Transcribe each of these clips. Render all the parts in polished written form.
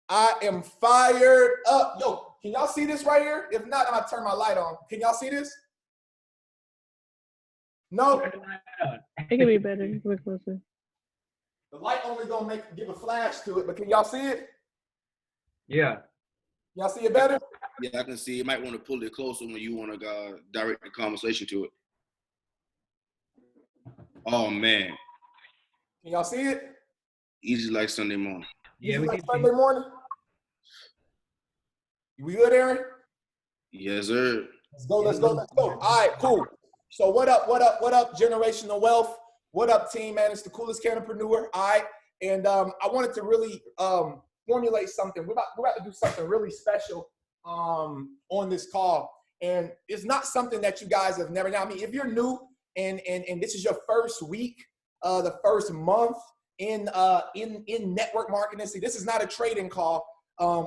I am fired up. Yo, can y'all see this right here? If not, I'm gonna turn my light on. Can y'all see this? No? It can be better. We're closer. The light only gonna give a flash to it, but can y'all see it? Yeah. Y'all see it better? Yeah, I can see. You might want to pull it closer when you want to direct the conversation to it. Oh man. Can y'all see it? Easy like Sunday morning. Yeah, Easy we like can Sunday morning. We good, Aaron? Yes, sir. Let's go, let's go, let's go. All right, cool. So what up, Generational Wealth? What up, team, man? It's the coolest canopreneur. All right. And I wanted to really formulate something. We're about to do something really special on this call. And it's not something that you guys have never done. I mean, if you're new and this is your first week, the first month in network marketing, see, this is not a trading call.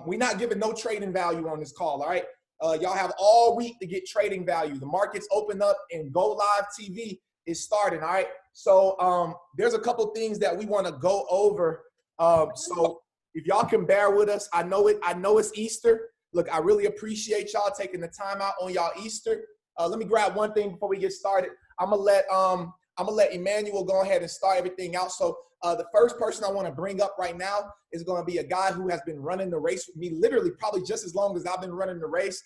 We're not giving no trading value on this call, all right? Y'all have all week to get trading value. The market's open up and Go Live TV is starting, all right? So there's a couple things that we want to go over. So if y'all can bear with us, I know it's Easter. Look, I really appreciate y'all taking the time out on y'all Easter. Let me grab one thing before we get started. I'm gonna let Emmanuel go ahead and start everything out. So the first person I want to bring up right now is going to be a guy who has been running the race with me literally probably just as long as I've been running the race.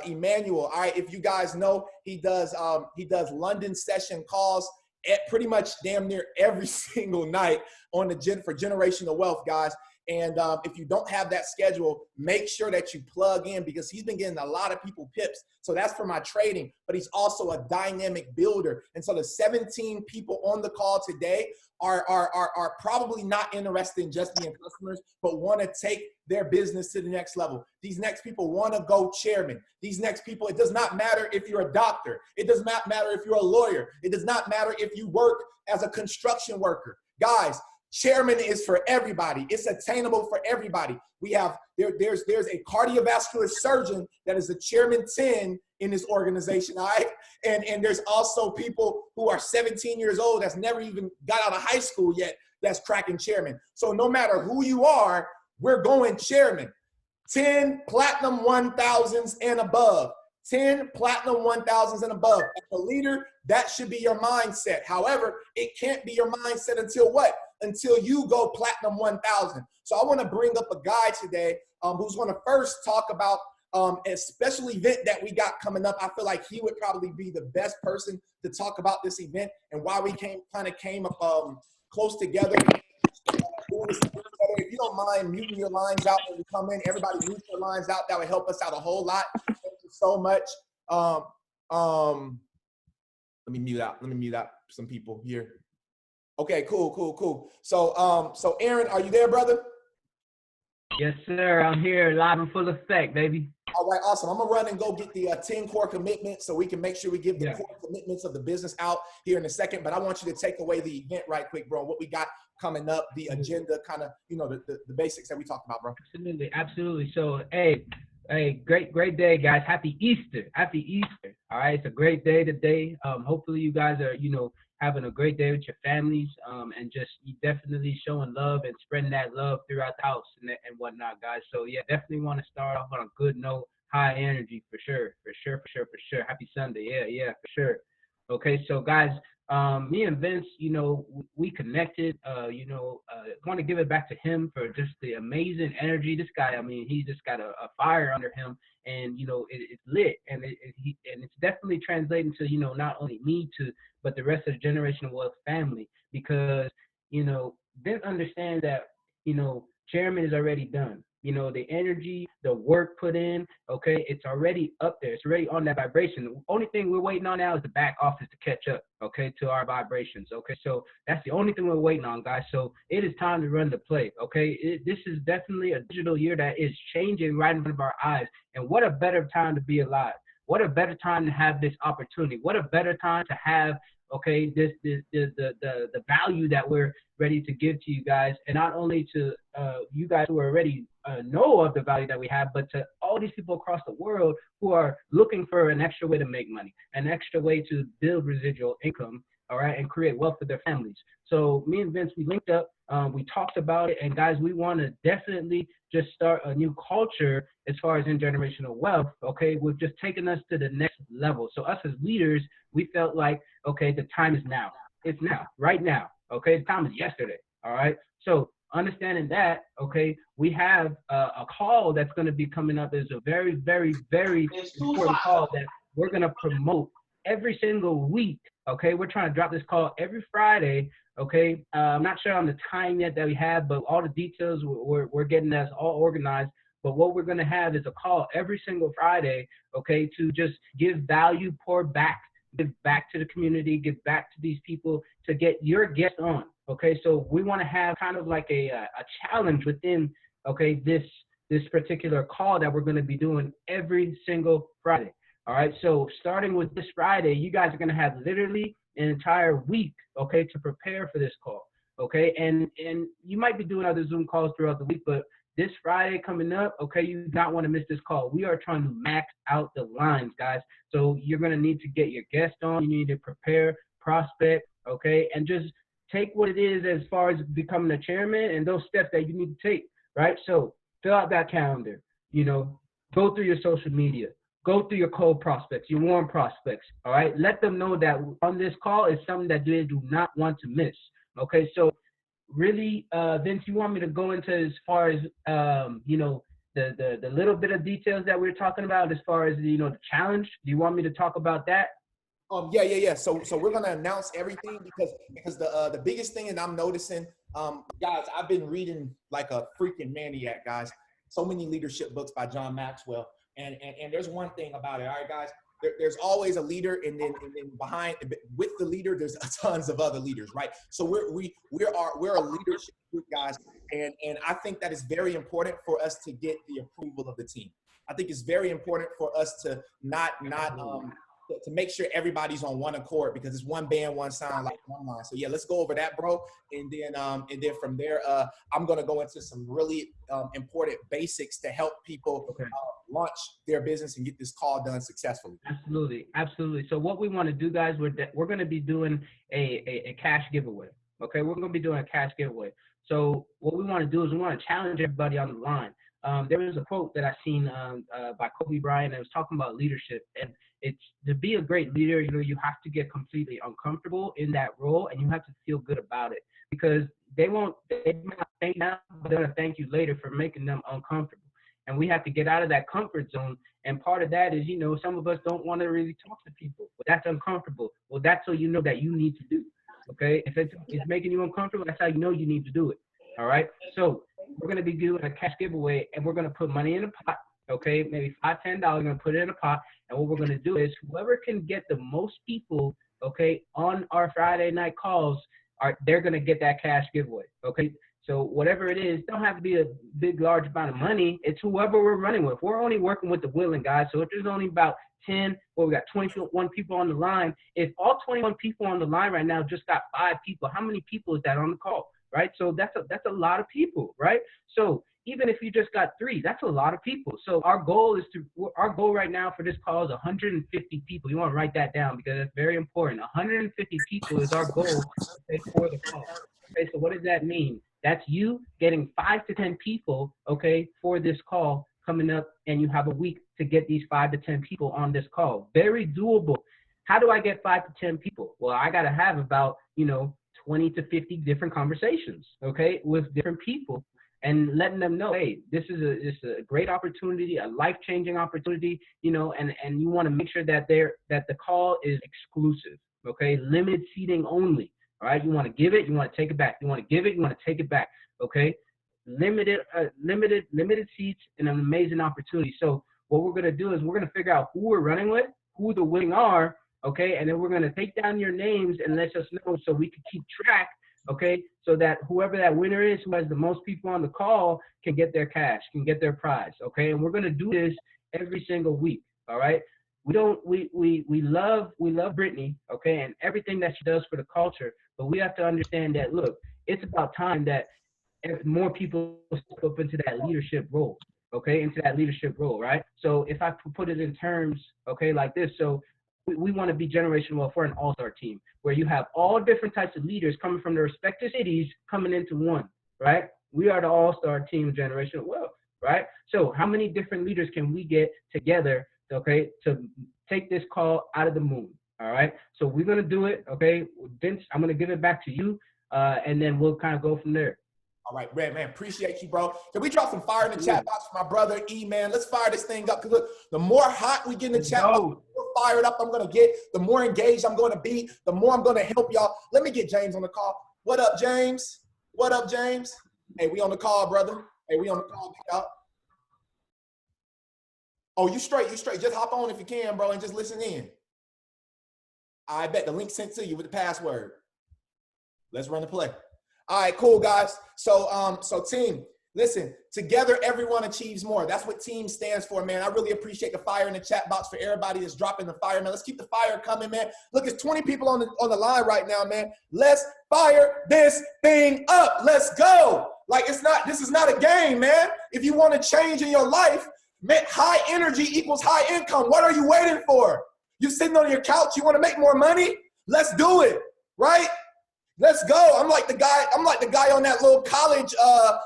Emmanuel. All right, if you guys know, he does London session calls at pretty much damn near every single night on the for Generational Wealth, guys. And if you don't have that schedule, make sure that you plug in because he's been getting a lot of people pips. So that's for my trading, but he's also a dynamic builder. And so the 17 people on the call today are probably not interested in just being customers, but want to take their business to the next level. These next people want to go chairman. These next people, it does not matter if you're a doctor. It does not matter if you're a lawyer. It does not matter if you work as a construction worker. Guys, chairman is for everybody. It's attainable for everybody. We have, there's a cardiovascular surgeon that is a chairman 10 in this organization, all right? And there's also people who are 17 years old that's never even got out of high school yet that's cracking chairman. So no matter who you are, we're going chairman. 10 platinum 1000s and above. 10 platinum 1000s and above. As a leader, that should be your mindset. However, it can't be your mindset until what? Until you go platinum 1000. So I want to bring up a guy today who's going to first talk about a special event that we got coming up. I feel like he would probably be the best person to talk about this event and why we came close together. If you don't mind muting your lines out when you come in, everybody mute your lines out. That would help us out a whole lot. Thank you so much. Let me mute out some people here. Okay, cool. So Aaron, are you there, brother? Yes, sir. I'm here live and full effect, baby. All right, awesome. I'm gonna run and go get the 10 core commitments so we can make sure we give the core commitments of the business out here in a second. But I want you to take away the event right quick, bro. What we got coming up, the agenda, kind of, the basics that we talked about, bro. Absolutely. So, hey, great day, guys. Happy Easter. All right, it's a great day today. Hopefully you guys are, having a great day with your families, and just definitely showing love and spreading that love throughout the house and whatnot, guys. So yeah, definitely want to start off on a good note, high energy for sure. Happy Sunday, yeah, for sure. Okay, so guys, me and Vince, we connected. Want to give it back to him for just the amazing energy. This guy, I mean, he just got a fire under him, and it's lit, and it's definitely translating to not only me but the rest of the Generational Wealth family, because Vince understands that chairman is already done. The energy, the work put in, okay, it's already up there. It's already on that vibration. The only thing we're waiting on now is the back office to catch up, okay, to our vibrations, okay? So that's the only thing we're waiting on, guys. So it is time to run the play, okay? This is definitely a digital year that is changing right in front of our eyes. And what a better time to be alive. What a better time to have this opportunity. What a better time to have, okay, the value that we're ready to give to you guys, and not only to you guys who already know of the value that we have, but to all these people across the world who are looking for an extra way to make money, an extra way to build residual income, all right, and create wealth for their families. So me and Vince, we linked up, we talked about it, and guys, we want to definitely just start a new culture as far as intergenerational wealth, okay? We've just taken us to the next level. So us as leaders, we felt like, okay, the time is now. It's now, right now, okay? The time is yesterday, all right? So understanding that, okay, we have a call that's going to be coming up as a very, very, very important call that we're going to promote every single week, okay? We're trying to drop this call every Friday, okay? I'm not sure on the time yet that we have, but all the details, we're getting that all organized. But what we're going to have is a call every single Friday, okay, to just give value, pour back, give back to the community, give back to these people to get your guests on, okay? So we want to have kind of like a challenge within, okay, this particular call that we're going to be doing every single Friday. All right, so starting with this Friday, you guys are going to have literally an entire week, okay, to prepare for this call, okay? And you might be doing other Zoom calls throughout the week, but this Friday coming up, okay, you do not want to miss this call. We are trying to max out the lines, guys. So you're going to need to get your guest on. You need to prepare, prospect, okay, and just take what it is as far as becoming a chairman and those steps that you need to take, right? So fill out that calendar, you know, go through your social media. Go through your cold prospects, your warm prospects, all right? Let them know that on this call is something that they do not want to miss, okay? So really, Vince, you want me to go into as far as, you know, the little bit of details that we're talking about as far as, you know, the challenge? Do you want me to talk about that? Yeah. So we're gonna announce everything because the biggest thing that I'm noticing, guys, I've been reading like a freaking maniac, guys. So many leadership books by John Maxwell. And there's one thing about it, all right, guys. There's always a leader, and then behind with the leader, there's tons of other leaders, right? So we're a leadership group, guys, and I think that is very important for us to get the approval of the team. I think it's very important for us to not to make sure everybody's on one accord, because it's one band, one sound, like one line. So yeah, let's go over that, bro. And then from there, I'm gonna go into some really important basics to help people launch their business and get this call done successfully. Absolutely. So what we want to do, guys, we're going to be doing a cash giveaway. Okay, we're going to be doing a cash giveaway. So what we want to do is we want to challenge everybody on the line. There was a quote that I seen by Kobe Bryant that was talking about leadership, and it's to be a great leader, you know, you have to get completely uncomfortable in that role, and you have to feel good about it, because they might not thank you now, but they're gonna thank you later for making them uncomfortable. And we have to get out of that comfort zone. And part of that is, you know, some of us don't want to really talk to people, but that's uncomfortable. Well, that's so you know that you need to do. Okay, if it's making you uncomfortable, that's how you know you need to do it. All right. So we're going to be doing a cash giveaway, and we're going to put money in a pot. Okay, maybe $5, $10. We're going to put it in a pot, and what we're going to do is whoever can get the most people, okay, on our Friday night calls, they're going to get that cash giveaway. Okay. So whatever it is, don't have to be a big, large amount of money. It's whoever we're running with. We're only working with the willing, guys. So if there's only about 10, well, we got 21 people on the line. If all 21 people on the line right now just got 5 people, how many people is that on the call, right? So that's a lot of people, right? So even if you just got 3, that's a lot of people. So our goal right now for this call is 150 people. You want to write that down because it's very important. 150 people is our goal for the call. Okay, so what does that mean? That's you getting 5 to 10 people, okay, for this call coming up, and you have a week to get these 5 to 10 people on this call. Very doable. How do I get 5 to 10 people? Well, I got to have about, 20 to 50 different conversations, okay, with different people, and letting them know, hey, this is a great opportunity, a life-changing opportunity, and you want to make sure that the call is exclusive, okay, limited seating only. All right, you want to give it, you want to take it back. You want to give it, you want to take it back. Okay, limited seats and an amazing opportunity. So what we're gonna do is we're gonna figure out who we're running with, who the winning are. Okay, and then we're gonna take down your names and let us know so we can keep track. Okay, so that whoever that winner is, who has the most people on the call, can get their cash, can get their prize. Okay, and we're gonna do this every single week. All right. We love Brittany, okay, and everything that she does for the culture, but we have to understand that, look, it's about time that more people step up into that leadership role, okay, right? So if I put it in terms, okay, like this, so we want to be generational wealth. We're an all-star team where you have all different types of leaders coming from their respective cities coming into one, right? We are the all-star team of generational wealth, right? So how many different leaders can we get together, okay, to take this call out of the moon? All right. So we're going to do it. Okay. Vince, I'm going to give it back to you. And then we'll kind of go from there. All right, Red, man, appreciate you, bro. Can we drop some fire in the chat box for my brother E, man? Let's fire this thing up. Because look, the more hot we get in the chat box, the more fired up I'm going to get, the more engaged I'm going to be, the more I'm going to help y'all. Let me get James on the call. What up, James? What up, James? Hey, we on the call, brother. Hey, we on the call, y'all. Oh, you straight, you straight. Just hop on if you can, bro, and just listen in. I bet the link sent to you with the password. Let's run the play. All right, cool, guys. So team, listen, together everyone achieves more. That's what team stands for, man. I really appreciate the fire in the chat box for everybody that's dropping the fire, man. Let's keep the fire coming, man. Look, it's 20 people on the line right now, man. Let's fire this thing up. Let's go. Like, this is not a game, man. If you want to change in your life, man, high energy equals high income. What are you waiting for? You sitting on your couch, you want to make more money? Let's do it, right? Let's go. I'm like the guy on that little college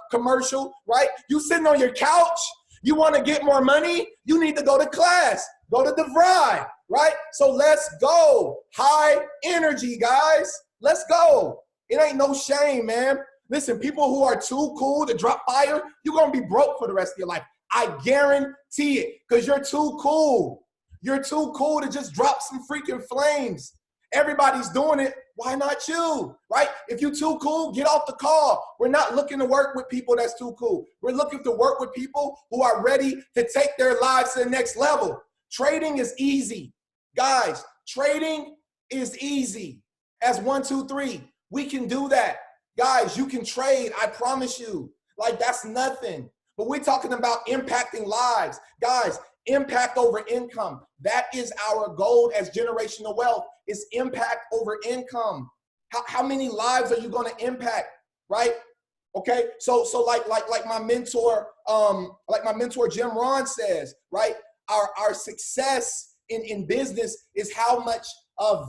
commercial, right? You sitting on your couch, you want to get more money? You need to go to class. Go to DeVry, right? So let's go. High energy, guys. Let's go. It ain't no shame, man. Listen, people who are too cool to drop fire, you're going to be broke for the rest of your life. I guarantee it, because you're too cool. You're too cool to just drop some freaking flames. Everybody's doing it. Why not you, right? If you're too cool, get off the call. We're not looking to work with people that's too cool. We're looking to work with people who are ready to take their lives to the next level. Trading is easy. Guys, trading is easy. As 1, 2, 3, we can do that. Guys, you can trade, I promise you. Like, that's nothing. But we're talking about impacting lives. Guys, impact over income. That is our goal as generational wealth, is impact over income. How many lives are you going to impact, right? Okay, so like my mentor, Jim Rohn says, right? Our success in business is how much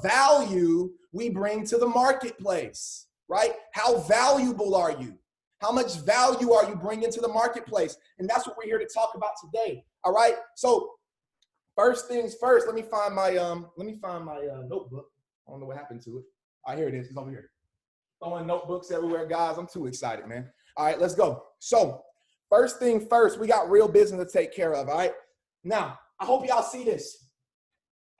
value we bring to the marketplace, right? How valuable are you? How much value are you bringing to the marketplace? And that's what we're here to talk about today. All right. So first things first, let me find my notebook. I don't know what happened to it. All right, here it is. It's over here. Throwing notebooks everywhere, guys. I'm too excited, man. All right, let's go. So first thing first, we got real business to take care of. All right. Now, I hope y'all see this.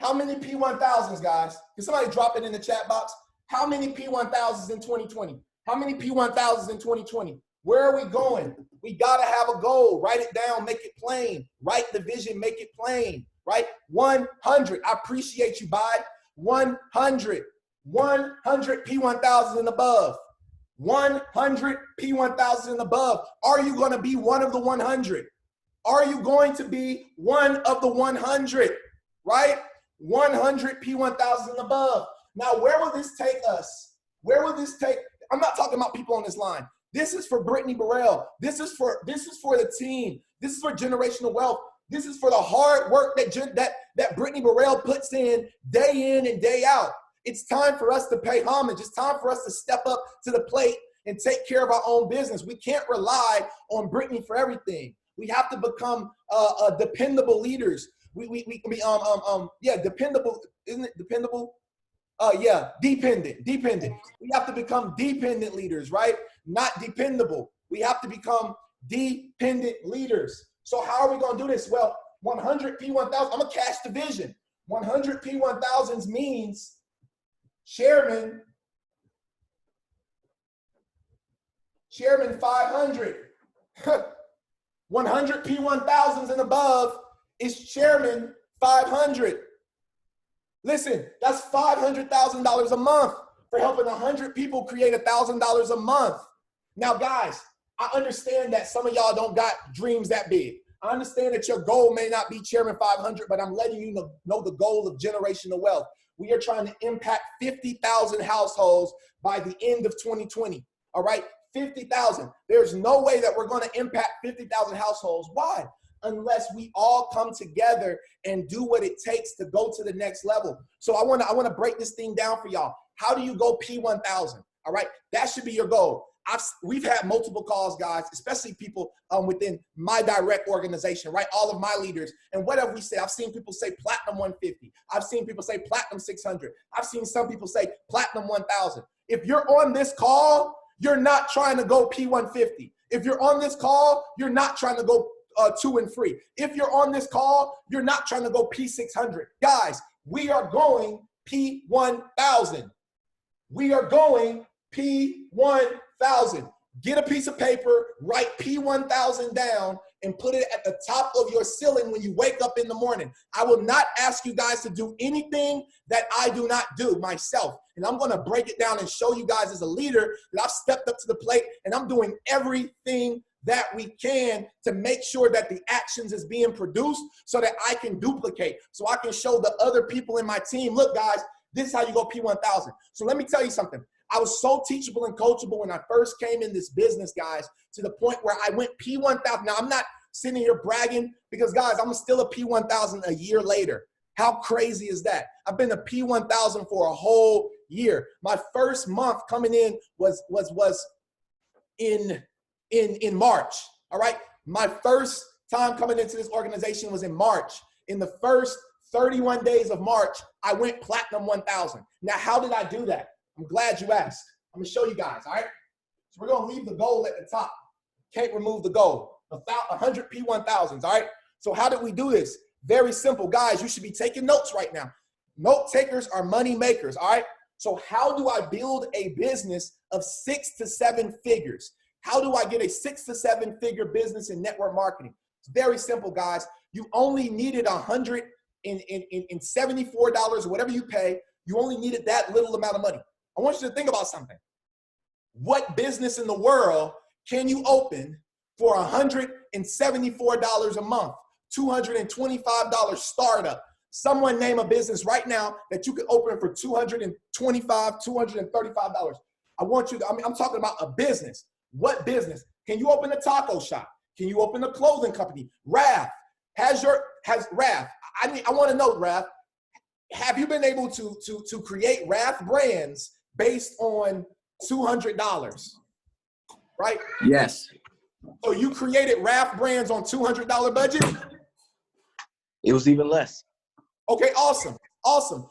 How many P1000s, guys? Can somebody drop it in the chat box? How many P1000s in 2020? How many P1000s in 2020? Where are we going? We got to have a goal. Write it down. Make it plain. Write the vision. Make it plain. Right? 100. I appreciate you, Bud. 100. 100 P1000s and above. 100 P1000s and above. Are you going to be one of the 100? Are you going to be one of the 100? Right? 100 P1000s and above. Now, where will this take us? Where will this take? I'm not talking about people on this line. This is for Brittany Burrell. This is for the team. This is for generational wealth. This is for the hard work that Brittany Burrell puts in and day out. It's time for us to pay homage. It's time for us to step up to the plate and take care of our own business. We can't rely on Brittany for everything. We have to become dependable leaders. Dependable. Isn't it dependable? Dependent. We have to become dependent leaders, right? Not dependable. We have to become dependent leaders. So how are we going to do this? Well, 100 P1000, I'm going to cash the vision. 100 P1000s means chairman 500. 100 P1000s and above is chairman 500. Listen, that's $500,000 a month for helping 100 people create $1,000 a month. Now, guys, I understand that some of y'all don't got dreams that big. I understand that your goal may not be Chairman 500, but I'm letting you know the goal of generational wealth. We are trying to impact 50,000 households by the end of 2020. All right, 50,000. There's no way that we're going to impact 50,000 households. Why? unless we all come together and do what it takes to go to the next level. So I want to break this thing down for y'all. How do you go P1000? All right, that should be your goal. We've had multiple calls, guys, especially people within my direct organization, right? All of my leaders. And what have we said? I've seen people say platinum 150. I've seen people say platinum 600. I've seen some people say platinum 1000. If you're on this call, you're not trying to go P150. If you're on this call, you're not trying to go 2 and 3. If you're on this call, you're not trying to go P600. Guys, we are going P1000. We are going P1000. Get a piece of paper, write P1000 down, and put it at the top of your ceiling when you wake up in the morning. I will not ask you guys to do anything that I do not do myself. And I'm going to break it down and show you guys as a leader that I've stepped up to the plate and I'm doing everything that we can to make sure that the actions is being produced so that I can duplicate, so I can show the other people in my team, look, guys, this is how you go P1000. So let me tell you something. I was so teachable and coachable when I first came in this business, guys, to the point where I went P1000. Now, I'm not sitting here bragging because, guys, I'm still a P1000 a year later. How crazy is that? I've been a P1000 for a whole year. My first month coming in was in March, all right? My first time coming into this organization was in March. In the first 31 days of March, I went platinum 1000. Now, how did I do that? I'm glad you asked. I'm gonna show you guys, all right? So we're gonna leave the goal at the top. Can't remove the goal. 100 P1000s, all right? So how did we do this? Very simple. Guys, you should be taking notes right now. Note takers are money makers, all right? So how do I build a business of 6 to 7 figures? How do I get a 6 to 7 figure business in network marketing? It's very simple, guys. You only needed $174 or whatever you pay. You only needed that little amount of money. I want you to think about something. What business in the world can you open for $174 a month, $225 startup? Someone name a business right now that you could open for $225, $235. I want you to, I'm talking about a business. What business? Can you open a taco shop? Can you open a clothing company? Raf, I want to know, Raf, have you been able to create Raf brands based on $200, right? Yes. So you created Raf brands on $200 budget? It was even less. Okay, awesome, awesome.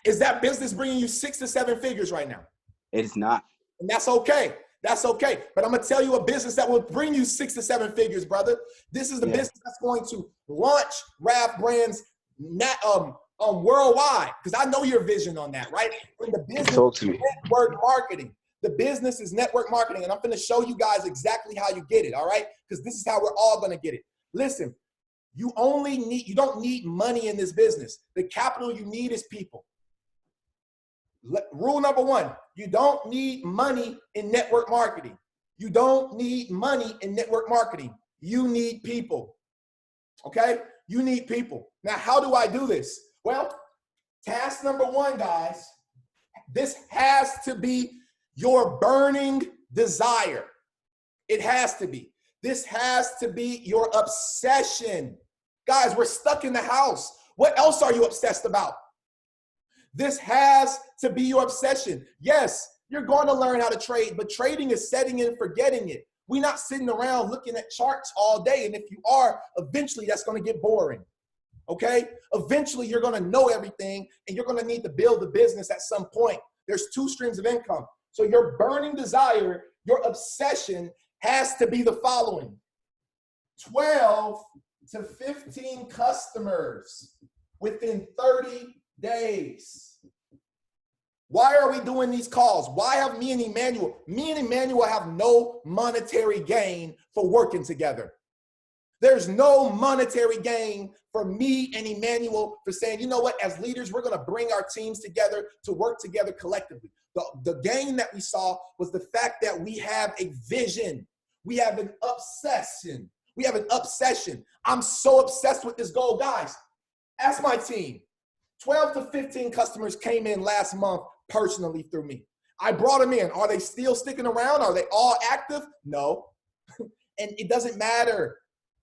Is that business bringing you 6 to 7 figures right now? It is not. And that's okay. That's okay. But I'm going to tell you a business that will bring you 6 to 7 figures, brother. This is the business that's going to launch Raf brands worldwide, because I know your vision on that, right? And the business is network marketing. The business is network marketing, and I'm going to show you guys exactly how you get it, all right? Because this is how we're all going to get it. Listen, you don't need money in this business. The capital you need is people. Rule number 1, you don't need money in network marketing. You don't need money in network marketing. You need people, okay? You need people. Now, how do I do this? Well, task number 1, guys, this has to be your burning desire. It has to be. This has to be your obsession. Guys, we're stuck in the house. What else are you obsessed about? This has to be your obsession. Yes, you're going to learn how to trade, but trading is setting and forgetting it. We're not sitting around looking at charts all day. And if you are, eventually that's going to get boring. Okay? Eventually you're going to know everything and you're going to need to build a business at some point. There's 2 streams of income. So your burning desire, your obsession has to be the following: 12 to 15 customers within 30 days. Why are we doing these calls? Why have me and Emmanuel have no monetary gain for working together? There's no monetary gain for me and Emmanuel for saying, you know what, as leaders, we're going to bring our teams together to work together collectively. The gain that we saw was the fact that we have a vision. We have an obsession. We have an obsession. I'm so obsessed with this goal. Guys, ask my team. 12 to 15 customers came in last month personally through me. I brought them in. Are they still sticking around? Are they all active? No. And it doesn't matter.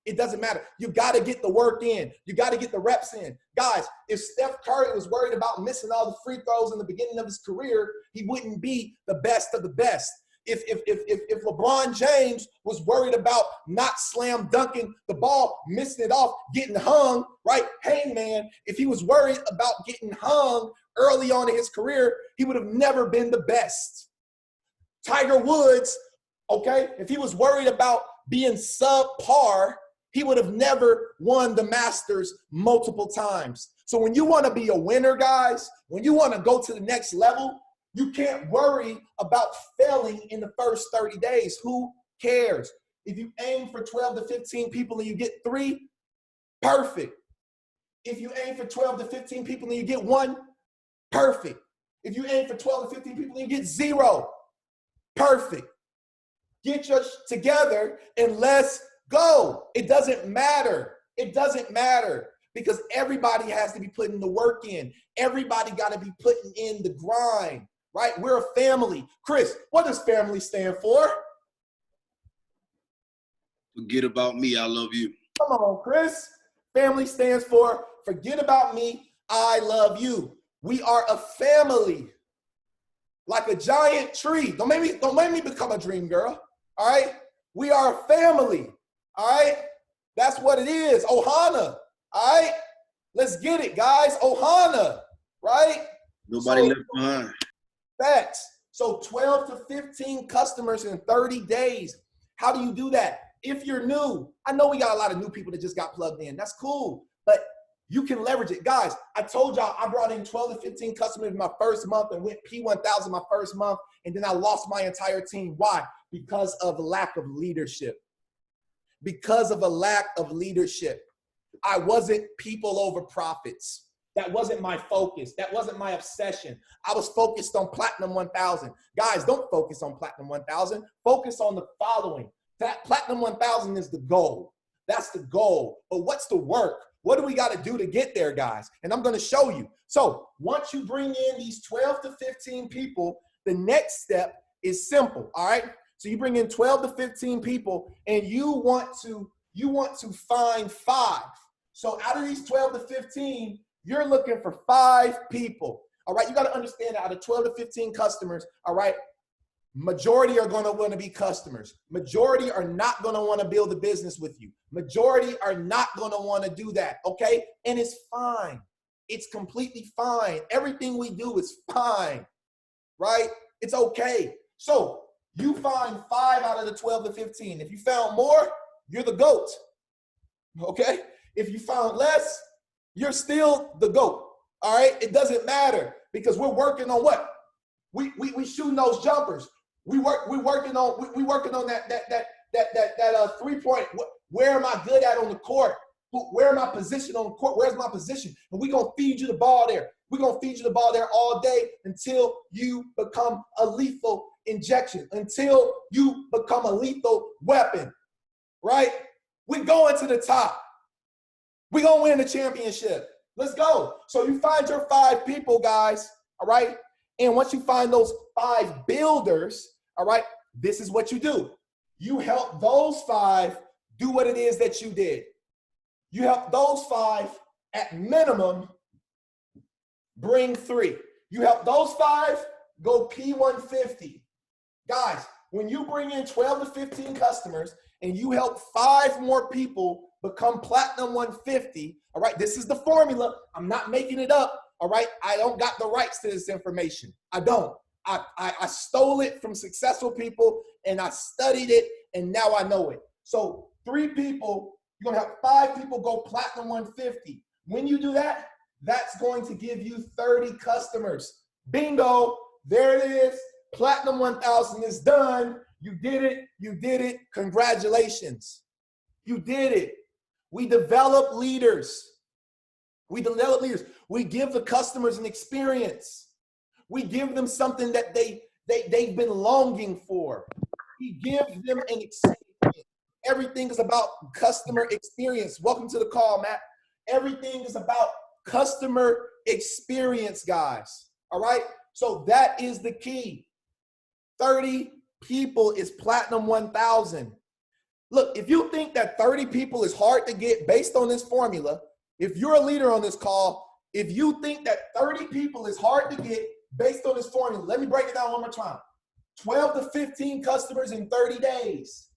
It doesn't matter. You got to get the work in. You got to get the reps in. Guys, if Steph Curry was worried about missing all the free throws in the beginning of his career, he wouldn't be the best of the best. If LeBron James was worried about not slam dunking the ball, missing it off, getting hung, right? Hey, man, if he was worried about getting hung early on in his career, he would have never been the best. Tiger Woods, okay, if he was worried about being subpar, he would have never won the Masters multiple times. So when you want to be a winner, guys, when you want to go to the next level, you can't worry about failing in the first 30 days. Who cares? If you aim for 12 to 15 people and you get 3, perfect. If you aim for 12 to 15 people and you get 1, perfect. If you aim for 12 to 15 people and you get 0, perfect. Get your together and let's go. It doesn't matter. It doesn't matter because everybody has to be putting the work in. Everybody got to be putting in the grind, right? We're a family. Chris, what does family stand for? Forget about me. I love you. Come on, Chris. Family stands for forget about me. I love you. We are a family. Like a giant tree. Don't make me become a dream girl. All right? We are a family. All right? That's what it is. Ohana. All right? Let's get it, guys. Ohana. Right? Nobody left behind. Facts. So 12 to 15 customers in 30 days. How do you do that? If you're new, I know we got a lot of new people that just got plugged in. That's cool. But you can leverage it. Guys, I told y'all I brought in 12 to 15 customers my first month and went P1000 my first month, and then I lost my entire team. Why? Because of lack of leadership. Because of a lack of leadership. I wasn't people over profits. That wasn't my focus. That wasn't my obsession. I was focused on Platinum 1000. Guys, don't focus on Platinum 1000. Focus on the following. That Platinum 1000 is the goal. That's the goal. But what's the work? What do we got to do to get there, guys? And I'm going to show you. So once you bring in these 12 to 15 people, the next step is simple, all right? So you bring in 12 to 15 people, and you want to find 5. So out of these 12 to 15, you're looking for 5 people, all right? You got to understand that out of 12 to 15 customers, all right, majority are going to want to be customers. Majority are not going to want to build a business with you. Majority are not going to want to do that, okay? And it's fine. It's completely fine. Everything we do is fine, right? It's okay. So you find 5 out of the 12 to 15. If you found more, you're the GOAT, okay? If you found less, you're still the GOAT, all right? It doesn't matter because we're working on what? We shooting those jumpers. We working on that 3-point. Where am I good at on the court? Where am I positioned on the court? Where's my position? And we're gonna feed you the ball there. We're gonna feed you the ball there all day until you become a lethal injection, until you become a lethal weapon, right? We're going to the top. We're gonna win the championship. Let's go. So you find your 5 people, guys, all right? And once you find those 5 builders, all right, this is what you do. You help those 5 do what it is that you did. You help those 5 at minimum bring 3. You help those 5 go P150. Guys, when you bring in 12 to 15 customers and you help 5 more people become Platinum 150, all right, this is the formula. I'm not making it up. All right, I don't got the rights to this information. I don't. I stole it from successful people and I studied it and now I know it. So 3 people, you're gonna have 5 people go Platinum 150. When you do that, that's going to give you 30 customers. Bingo, there it is. Platinum 1000 is done. You did it, you did it. Congratulations. You did it. We develop leaders. We develop leaders. We give the customers an experience. We give them something that they've been longing for. We give them an experience. Everything is about customer experience. Welcome to the call, Matt. Everything is about customer experience, guys. All right? So that is the key. 30 people is Platinum 1000. Look, if you think that 30 people is hard to get based on this formula, if you're a leader on this call, if you think that 30 people is hard to get based on this formula, let me break it down one more time. 12 to 15 customers in 30 days.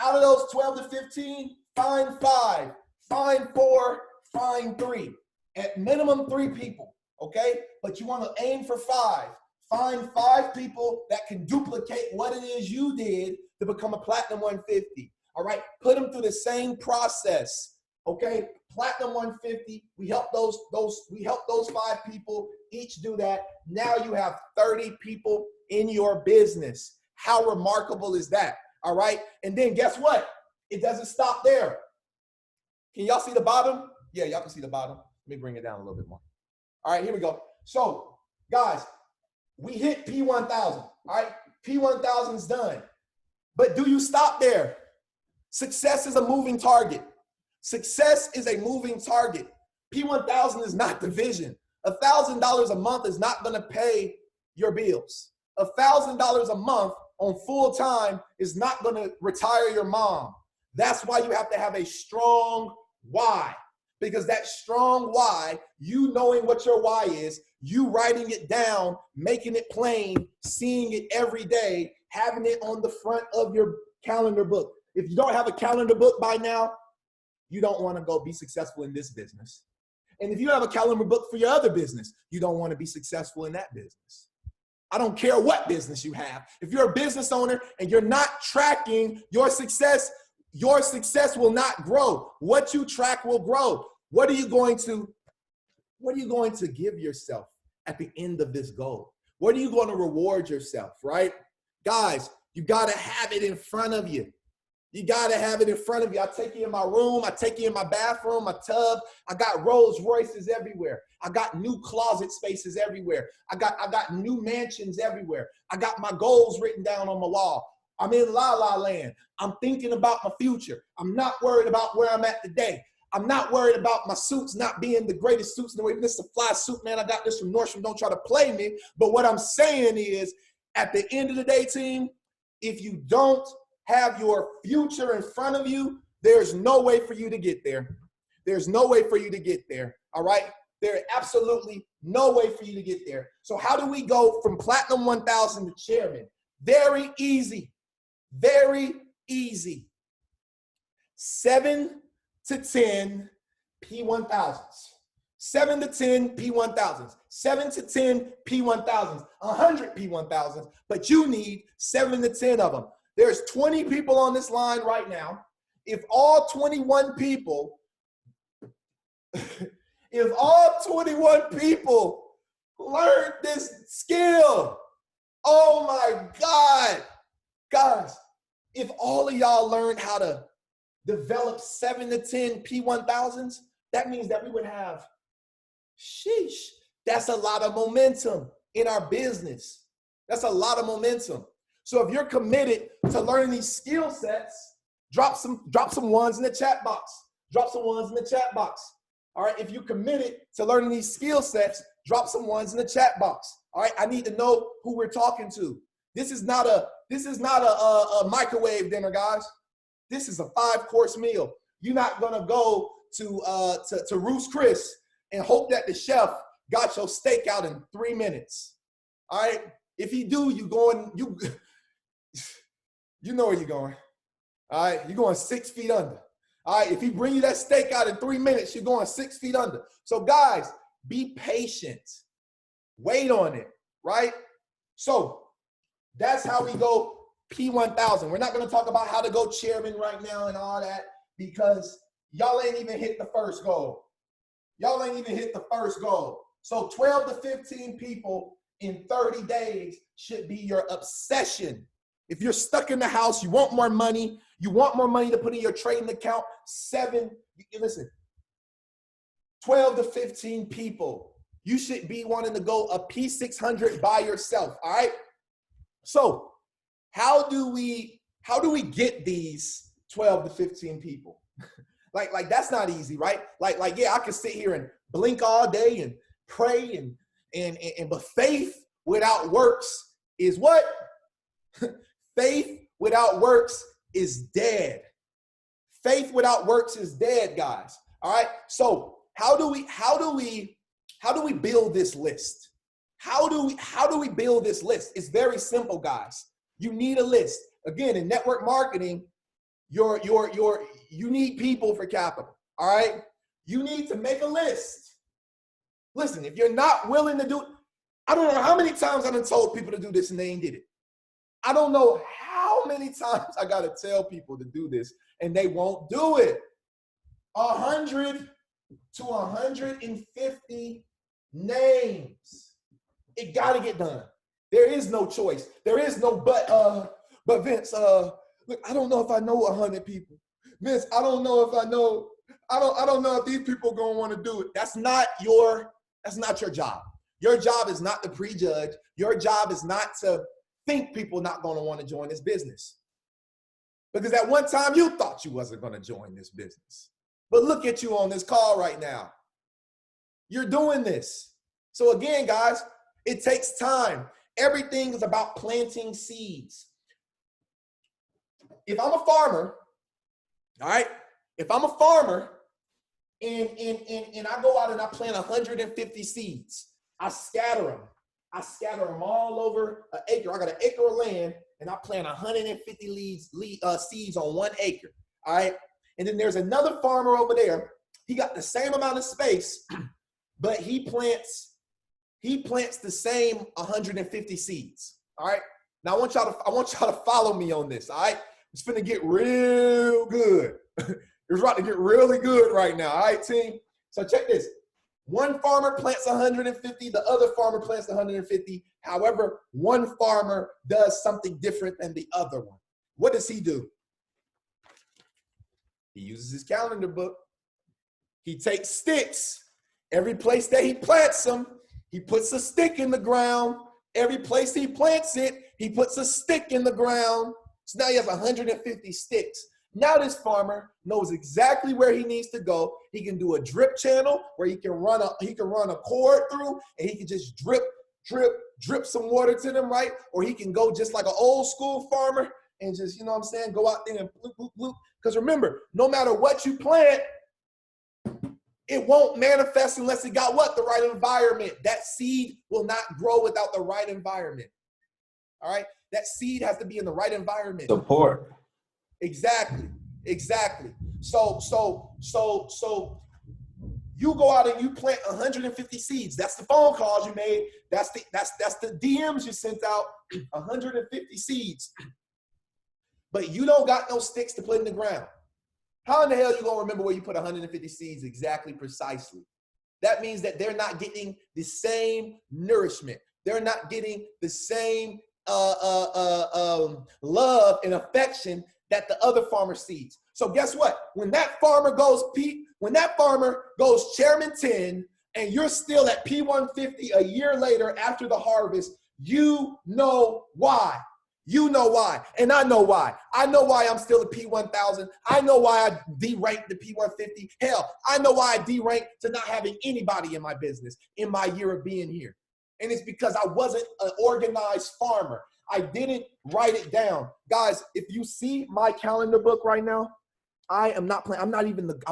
Out of those 12 to 15, find 5, find 4, find 3. At minimum 3 people, okay? But you want to aim for 5. Find 5 people that can duplicate what it is you did to become a Platinum 150. All right, put them through the same process. Okay, Platinum 150. We help those 5 people each do that. Now you have 30 people in your business. How remarkable is that? All right, and then guess what? It doesn't stop there. Can y'all see the bottom? Yeah, y'all can see the bottom. Let me bring it down a little bit more. All right, here we go. So, guys, we hit P1000. All right, P1000 is done. But do you stop there? Success is a moving target. Success is a moving target. P1000 is not the vision. $1,000 a month is not going to pay your bills. $1,000 a month on full time is not going to retire your mom. That's why you have to have a strong why. Because that strong why, you knowing what your why is, you writing it down, making it plain, seeing it every day, having it on the front of your calendar book. If you don't have a calendar book by now, you don't want to go be successful in this business. And if you have a calendar book for your other business, you don't want to be successful in that business. I don't care what business you have. If you're a business owner and you're not tracking your success will not grow. What you track will grow. What are you going to give yourself at the end of this goal? What are you going to reward yourself, right? Guys, you got to have it in front of you. You got to have it in front of you. I take you in my room. I take you in my bathroom, my tub. I got Rolls Royces everywhere. I got new closet spaces everywhere. I got new mansions everywhere. I got my goals written down on my wall. I'm in La La Land. I'm thinking about my future. I'm not worried about where I'm at today. I'm not worried about my suits not being the greatest suits in the way. This is a fly suit, man. I got this from Nordstrom. Don't try to play me. But what I'm saying is, at the end of the day, team, if you don't have your future in front of you, there's no way for you to get there. There's no way for you to get there, all right? There's absolutely no way for you to get there. So how do we go from Platinum 1000 to chairman? Very easy, very easy. 7 to 10 P1000s. 7 to 10 P1000s. 7 to 10 P1000s. 100 P1000s, but you need 7 to 10 of them. There's 20 people on this line right now. If all 21 people, learn this skill, oh my God, guys, if all of y'all learned how to develop 7 to 10 P1000s, that means that we would have, that's a lot of momentum in our business. That's a lot of momentum. So if you're committed to learning these skill sets, drop some ones in the chat box. Drop some ones in the chat box. All right. If you're committed to learning these skill sets, drop some ones in the chat box. All right. I need to know who we're talking to. This is not a microwave dinner, guys. This is a 5-course meal. You're not gonna go to Ruth's Chris and hope that the chef got your steak out in 3 minutes. All right. If he do, you know where you're going. All right. You're going 6 feet under. All right. If he bring you that steak out in 3 minutes, you're going 6 feet under. So guys, be patient. Wait on it. Right. So that's how we go P1000. We're not going to talk about how to go chairman right now and all that because y'all ain't even hit the first goal. Y'all ain't even hit the first goal. So 12 to 15 people in 30 days should be your obsession. If you're stuck in the house, you want more money to put in your trading account, 12 to 15 people. You should be wanting to go a P600 by yourself, all right? So how do we get these 12 to 15 people? like that's not easy, right? Like yeah, I can sit here and blink all day and pray but faith without works is what? Faith without works is dead. Faith without works is dead, guys. All right. So how do we build this list? How do we build this list? It's very simple, guys. You need a list. Again, in network marketing, you need people for capital. All right. You need to make a list. Listen, if you're not willing to do it, I don't know how many times I've told people to do this and they ain't did it. I don't know how many times I got to tell people to do this and they won't do it. 100 to 150 names. It got to get done. There is no choice. There is no but Vince, look, I don't know if I know 100 people. Vince, I don't know if I know if these people going to want to do it. That's not your job. Your job is not to prejudge. Your job is not to think people not going to want to join this business. Because at one time you thought you wasn't going to join this business. But look at you on this call right now. You're doing this. So again, guys, it takes time. Everything is about planting seeds. If I'm a farmer, all right, if I'm a farmer and I go out and I plant 150 seeds, I scatter them. I scatter them all over an acre. I got an acre of land and I plant 150 seeds on 1 acre. All right. And then there's another farmer over there. He got the same amount of space, but he plants the same 150 seeds. All right. Now I want y'all to follow me on this. All right. It's finna get real good. It's about to get really good right now. All right, team. So check this. One farmer plants 150, the other farmer plants 150. However, one farmer does something different than the other one. What does he do? He uses his calendar book. He takes sticks. Every place that he plants them, he puts a stick in the ground. Every place he plants it, he puts a stick in the ground. So now he has 150 sticks. Now this farmer knows exactly where he needs to go. He can do a drip channel where he can run a cord through and he can just drip some water to them, right? Or he can go just like an old school farmer and just, you know what I'm saying, go out there and bloop, bloop, bloop. Because remember, no matter what you plant, it won't manifest unless it got what? The right environment. That seed will not grow without the right environment. All right? That seed has to be in the right environment. Support. Exactly. So you go out and you plant 150 seeds. That's the phone calls you made. That's the DMs you sent out. 150 seeds. But you don't got no sticks to put in the ground. How in the hell you gonna remember where you put 150 seeds exactly, precisely? That means that they're not getting the same nourishment. They're not getting the same love and affection that the other farmer sees. So guess what? When that farmer goes Chairman 10 and you're still at P150 a year later after the harvest, you know why. You know why. And I know why. I know why I'm still at P1000. I know why I deranked the P150. Hell, I know why I deranked to not having anybody in my business in my year of being here. And it's because I wasn't an organized farmer. I didn't write it down. Guys, if you see my calendar book right now, I'm not even good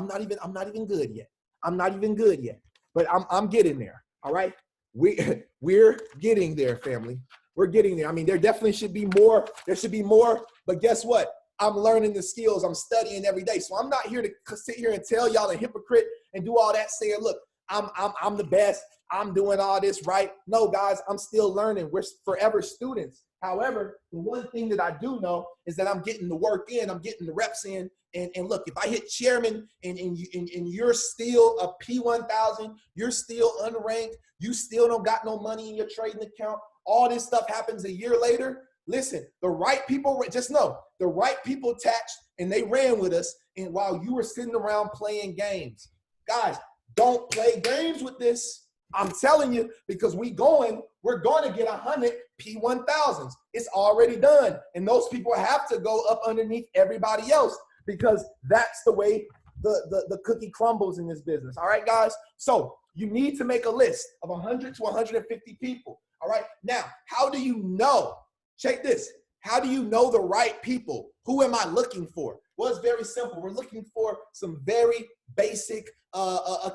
yet. I'm not even good yet. But I'm getting there. All right? We're getting there, family. We're getting there. I mean, there definitely should be more. There should be more. But guess what? I'm learning the skills. I'm studying every day. So I'm not here to sit here and tell y'all a hypocrite and do all that saying, look, I'm the best. I'm doing all this right. No, guys, I'm still learning. We're forever students. However, the one thing that I do know is that I'm getting the work in. I'm getting the reps in. And look, if I hit chairman and you're still a P1000, you're still unranked, you still don't got no money in your trading account, all this stuff happens a year later. Listen, the right people, just know, the right people attached and they ran with us and while you were sitting around playing games. Guys, don't play games with this. I'm telling you, because we're going to get 100 P1000s. It's already done. And those people have to go up underneath everybody else because that's the way the cookie crumbles in this business. All right, guys? So you need to make a list of 100 to 150 people. All right. Now, how do you know? Check this. How do you know the right people? Who am I looking for? Well, it's very simple. We're looking for some very basic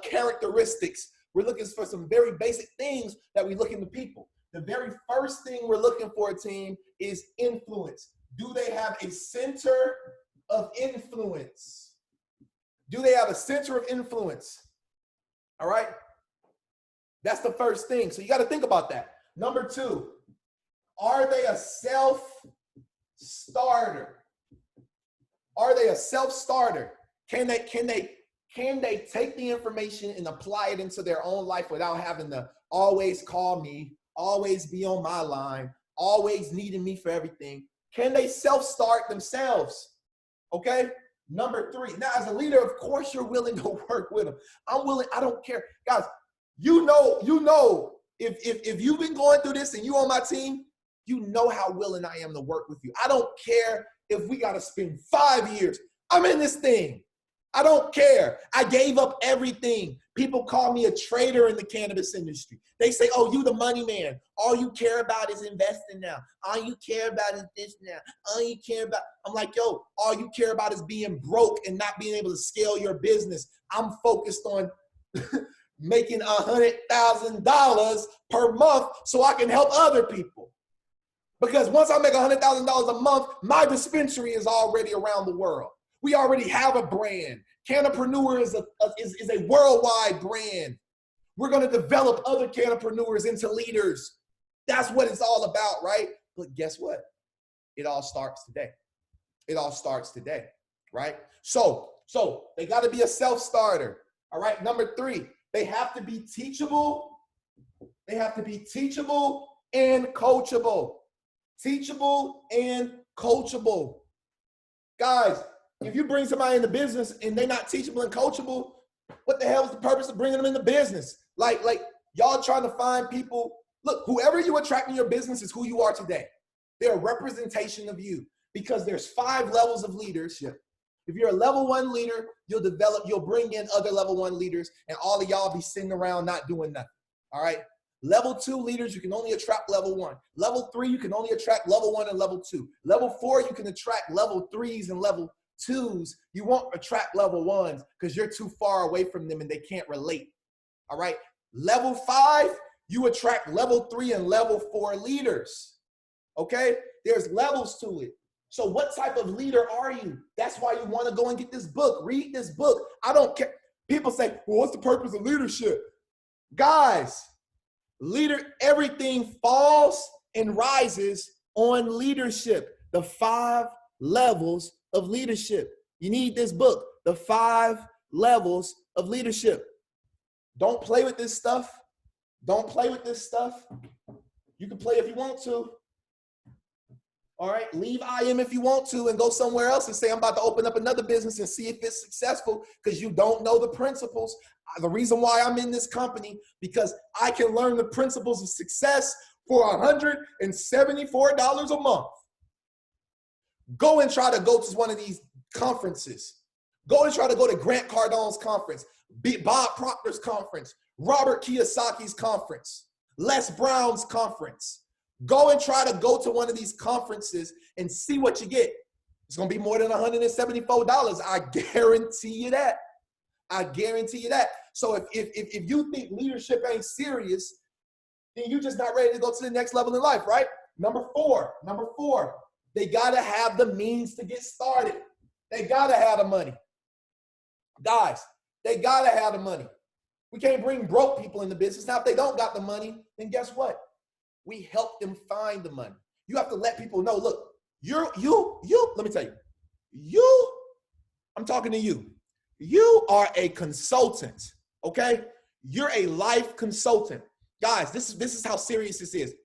characteristics. We're looking for some very basic things that we look into people. The very first thing we're looking for, a team, is influence. Do they have a center of influence? Do they have a center of influence? All right? That's the first thing. So you got to think about that. Number two, are they a self-starter? Are they a self-starter? Can they take the information and apply it into their own life without having to always call me, always be on my line, always needing me for everything? Can they self-start themselves? Okay? Number three. Now, as a leader, of course, you're willing to work with them. I'm willing. I don't care. Guys, you know, if you've been going through this and you on my team, you know how willing I am to work with you. I don't care if we got to spend 5 years. I'm in this thing. I don't care. I gave up everything. People call me a trader in the cannabis industry. They say, oh, you the money man. All you care about is investing now. All you care about is this now. All you care about, I'm like, yo, all you care about is being broke and not being able to scale your business. I'm focused on making $100,000 per month so I can help other people. Because once I make $100,000 a month, my dispensary is already around the world. We already have a brand. Cannapreneur is a worldwide brand. We're going to develop other cannapreneurs into leaders. That's what it's all about, right? But guess what? It all starts today. It all starts today, right? So they got to be a self-starter, all right? Number three, they have to be teachable. They have to be teachable and coachable. Teachable and coachable. Guys, if you bring somebody into business and they're not teachable and coachable, what the hell is the purpose of bringing them into business? Like y'all trying to find people. Look, whoever you attract in your business is who you are today. They're a representation of you, because there's 5 levels of leadership. If you're a level 1 leader, you'll bring in other level 1 leaders, and all of y'all be sitting around not doing nothing. All right. Level 2 leaders, you can only attract level 1. Level 3, you can only attract level 1 and level 2. Level 4, you can attract level 3s and level 2s. You won't attract level 1s because you're too far away from them and they can't relate. All right. Level 5, you attract level 3 and level 4 leaders. Okay. There's levels to it. So what type of leader are you? That's why you want to go and get this book. Read this book. I don't care. People say, well, what's the purpose of leadership? Guys, everything falls and rises on leadership. The 5 levels of leadership. You need this book, The 5 Levels of Leadership. Don't play with this stuff. Don't play with this stuff. You can play if you want to. All right, leave IM if you want to and go somewhere else and say, I'm about to open up another business and see if it's successful, because you don't know the principles. The reason why I'm in this company, because I can learn the principles of success for $174 a month. Go and try to go to one of these conferences. Go and try to go to Grant Cardone's conference, Bob Proctor's conference, Robert Kiyosaki's conference, Les Brown's conference. Go and try to go to one of these conferences and see what you get. It's going to be more than $174. I guarantee you that. I guarantee you that. So if you think leadership ain't serious, then you're just not ready to go to the next level in life, right? Number four, they got to have the means to get started. They got to have the money. Guys, they got to have the money. We can't bring broke people into business. Now, if they don't got the money, then guess what? We help them find the money. You have to let people know, look, let me tell you, I'm talking to you. You are a consultant, okay? You're a life consultant. Guys, this is how serious this is.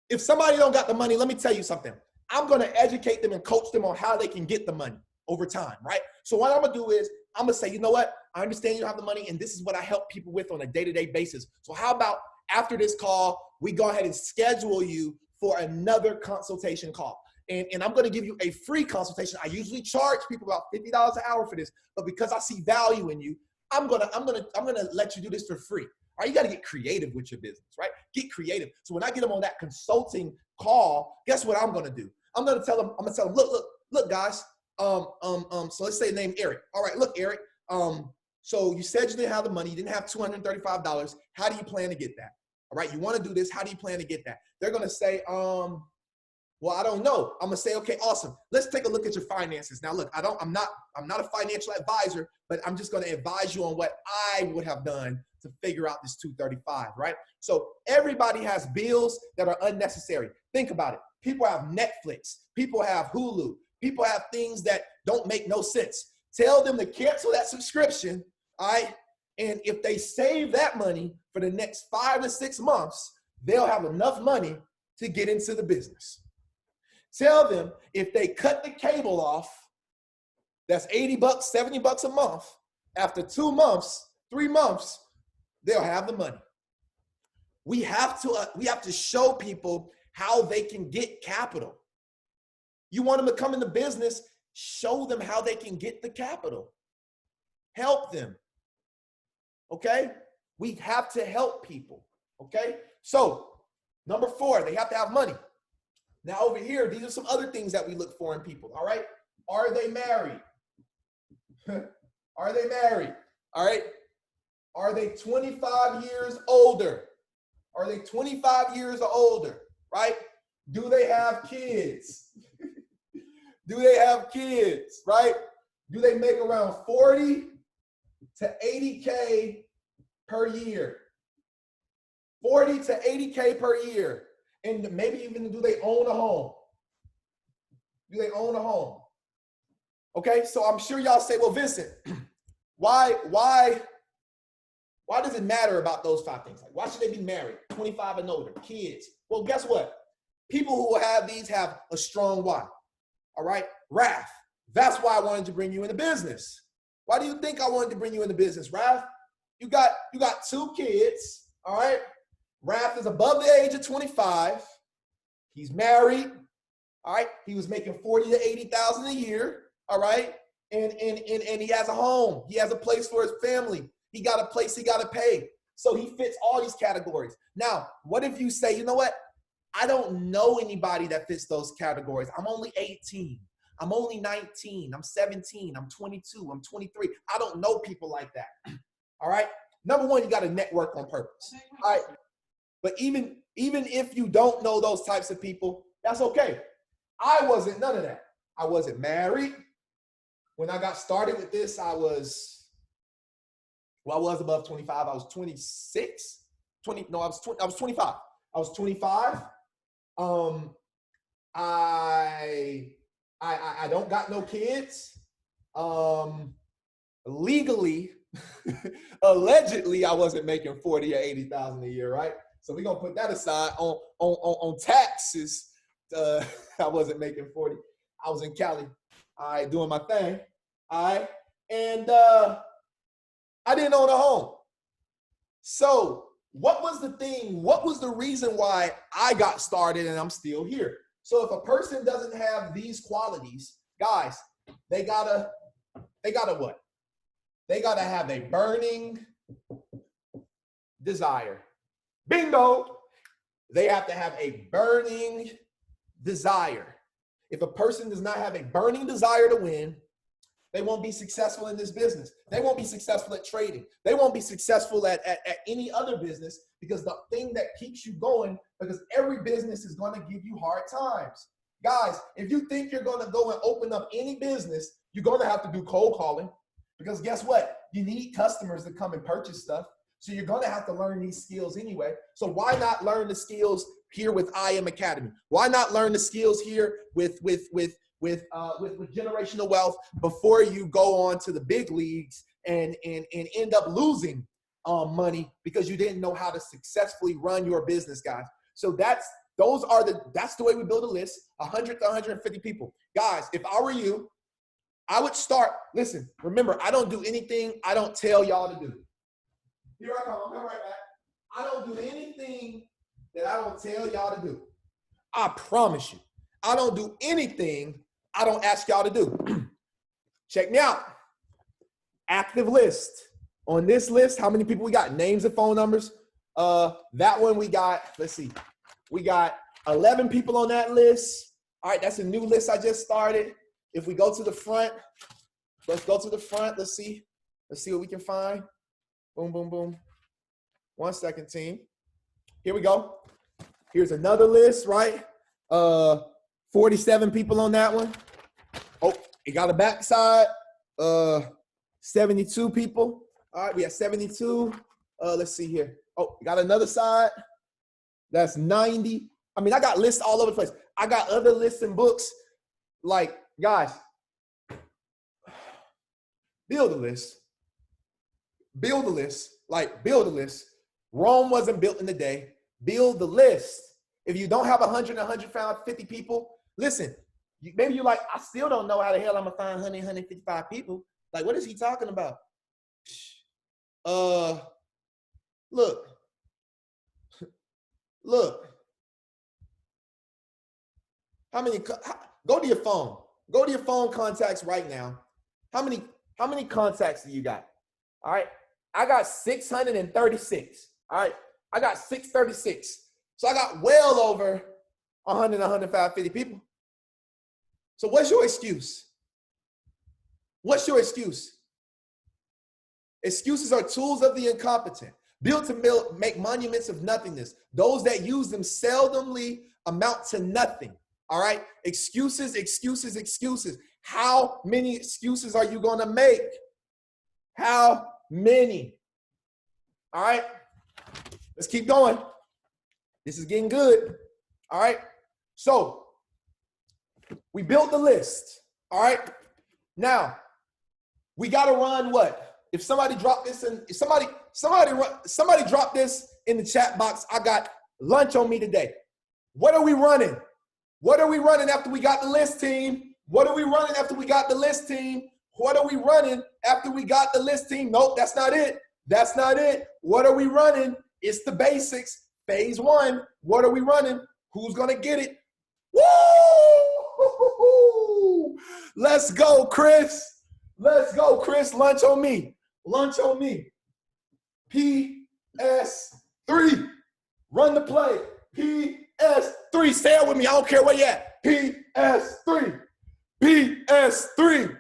If somebody don't got the money, let me tell you something. I'm going to educate them and coach them on how they can get the money over time, right? So what I'm going to do is I'm going to say, you know what? I understand you don't have the money, and this is what I help people with on a day-to-day basis. So how about after this call, we go ahead and schedule you for another consultation call. And I'm going to give you a free consultation. I usually charge people about $50 an hour for this, but because I see value in you, I'm going to let you do this for free. All right, you got to get creative with your business, right? Get creative. So when I get them on that consulting call, guess what I'm going to do? I'm gonna tell them, look, guys. So let's say the name Eric. All right, look, Eric. So you said you didn't have the money, you didn't have $235. How do you plan to get that? All right, you want to do this. How do you plan to get that? They're gonna say, well, I don't know. I'm gonna say, okay, awesome. Let's take a look at your finances. Now, look, I'm not a financial advisor, but I'm just gonna advise you on what I would have done to figure out this 235, right? So everybody has bills that are unnecessary. Think about it. People have Netflix. People have Hulu. People have things that don't make no sense. Tell them to cancel that subscription, all right? And if they save that money for the next 5 to 6 months, they'll have enough money to get into the business. Tell them if they cut the cable off, that's $80, $70 a month. After 2 months, 3 months, they'll have the money. We have to show people how they can get capital. You want them to come into business, show them how they can get the capital. Help them. Okay? We have to help people. Okay? So, number 4, they have to have money. Now over here, these are some other things that we look for in people. All right? Are they married? Are they married? All right? Are they 25 years older? Are they 25 years or older? Right? Do they have kids? Do they have kids? Right? Do they make around 40 to 80K per year? 40 to 80K per year. And maybe even do they own a home? Do they own a home? Okay, so I'm sure y'all say, well, Vincent, why does it matter about those 5 things? Like, why should they be married, 25 and older, kids? Well, guess what? People who have these have a strong why. All right, Wrath. That's why I wanted to bring you into business. Why do you think I wanted to bring you into business, Wrath? You got 2 kids, all right? Wrath is above the age of 25. He's married, all right? He was making 40 to 80,000 a year, all right? And he has a home. He has a place for his family. He got a place he got to pay. So he fits all these categories. Now, what if you say, you know what? I don't know anybody that fits those categories. I'm only 18. I'm only 19. I'm 17. I'm 22. I'm 23. I don't know people like that. All right? Number 1, you got to network on purpose. All right? But even if you don't know those types of people, that's okay. I wasn't none of that. I wasn't married. When I got started with this, I was above 25. I was 26. I was 25. I was 25. I don't got no kids. Legally, allegedly, I wasn't making 40 or 80,000 a year, right? So we're gonna put that aside. On taxes, I wasn't making 40. I was in Cali, all right, doing my thing, all right, and I didn't own a home. So what was the thing? What was the reason why I got started and I'm still here? So if a person doesn't have these qualities, guys, they gotta what? They gotta have a burning desire. Bingo! They have to have a burning desire. If a person does not have a burning desire to win, they won't be successful in this business. They won't be successful at trading. They won't be successful at any other business, because the thing that keeps you going, because every business is going to give you hard times. Guys, if you think you're going to go and open up any business, you're going to have to do cold calling, because guess what? You need customers to come and purchase stuff. So you're going to have to learn these skills anyway. So why not learn the skills here with IM Academy? Why not learn the skills here with Generational Wealth before you go on to the big leagues and end up losing money because you didn't know how to successfully run your business, guys? So that's the way we build a list, 100 to 150 people. Guys, if I were you, I would start. Listen, remember, I don't do anything I don't tell y'all to do. Here I come. I'm coming right back. I don't do anything that I don't tell y'all to do. I promise you. I don't do anything I don't ask y'all to do. Check me out. Active list. On this list, how many people we got? Names and phone numbers. That one we got, let's see. We got 11 people on that list. All right, that's a new list I just started. If we go to the front, let's go to the front. Let's see what we can find. Boom, boom, boom. 1 second, team. Here we go. Here's another list, right? 47 people on that one. Oh, it got a backside. 72 people. All right, we have 72. Let's see here. Oh, we got another side. That's 90. I mean, I got lists all over the place. I got other lists and books. Like, guys, build a list. Build a list. Like, build a list. Rome wasn't built in a day. Build the list. If you don't have 100, 150 people, listen, maybe you're like, I still don't know how the hell I'm going to find 100, 155 people. Like, what is he talking about? Look. Go to your phone. Go to your phone contacts right now. How many contacts do you got? All right. I got 636. All right. I got 636. So I got well over 100, 150 people. So what's your excuse? What's your excuse? Excuses are tools of the incompetent, built to make monuments of nothingness. Those that use them seldomly amount to nothing. All right? Excuses, excuses, excuses. How many excuses are you going to make? How many? All right? Let's keep going. This is getting good. All right? So, we built the list. All right? Now, we got to run what? If somebody drop this in, if somebody drop this in the chat box, I got lunch on me today. What are we running? What are we running after we got the list, team? What are we running after we got the list, team? What are we running after we got the list, team? Nope, that's not it. That's not it. What are we running? It's the basics. Phase 1. What are we running? Who's going to get it? Woo! Let's go, Chris. Let's go, Chris. Lunch on me. Lunch on me. PS3. Run the play. PS3. Say it with me. I don't care where you at. PS3. PS3.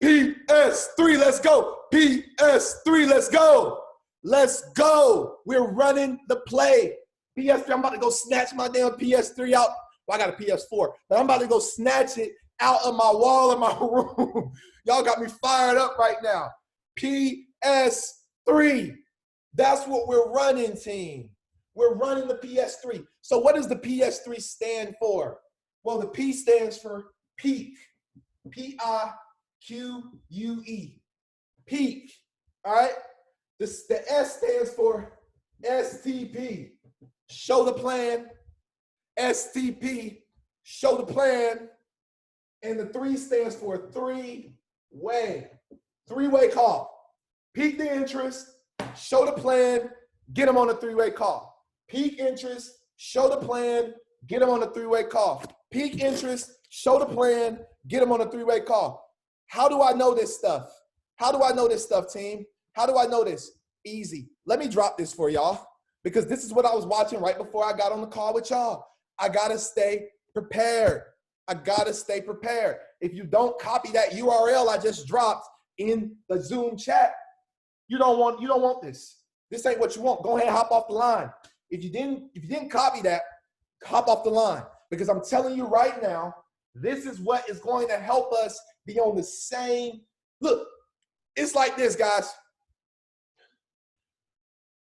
PS3. Let's go. PS3. Let's go. Let's go. We're running the play. PS3. I'm about to go snatch my damn PS3 out. Well, I got a PS4, but I'm about to go snatch it out of my wall in my room. Y'all got me fired up right now. PS3. That's what we're running, team. We're running the PS3. So what does the PS3 stand for? Well, the P stands for peak. P-I-Q-U-E. Peak. All right? The S stands for STP. Show the plan. STP. Show the plan. And the 3 stands for three-way. Three-way call. Peak the interest. Show the plan. Get them on a 3-way call. Peak interest. Show the plan. Get them on a 3-way call. Peak interest. Show the plan. Get them on a 3-way call. How do I know this stuff? How do I know this stuff, team? How do I know this? Easy. Let me drop this for y'all because this is what I was watching right before I got on the call with y'all. I got to stay prepared. I got to stay prepared. If you don't copy that URL I just dropped in the Zoom chat, you don't want this. This ain't what you want. Go ahead and hop off the line. If you didn't copy that, hop off the line because I'm telling you right now, this is what is going to help us be on the same. Look, it's like this, guys.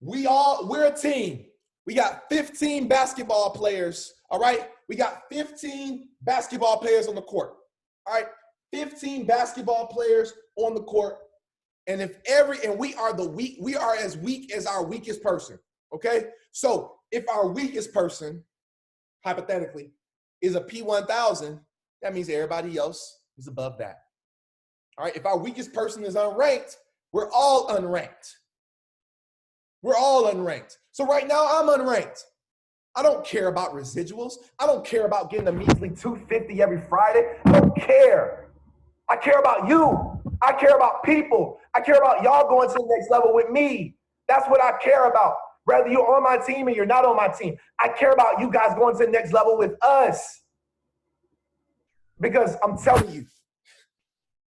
We're a team. We got 15 basketball players, all right? We got 15 basketball players on the court, all right? 15 basketball players on the court. And we are as weak as our weakest person, okay? So if our weakest person, hypothetically, is a P1000, that means everybody else is above that. All right, if our weakest person is unranked, we're all unranked. We're all unranked. So right now, I'm unranked. I don't care about residuals. I don't care about getting a measly 250 every Friday. I don't care. I care about you. I care about people. I care about y'all going to the next level with me. That's what I care about. Whether you're on my team or you're not on my team, I care about you guys going to the next level with us. Because I'm telling you,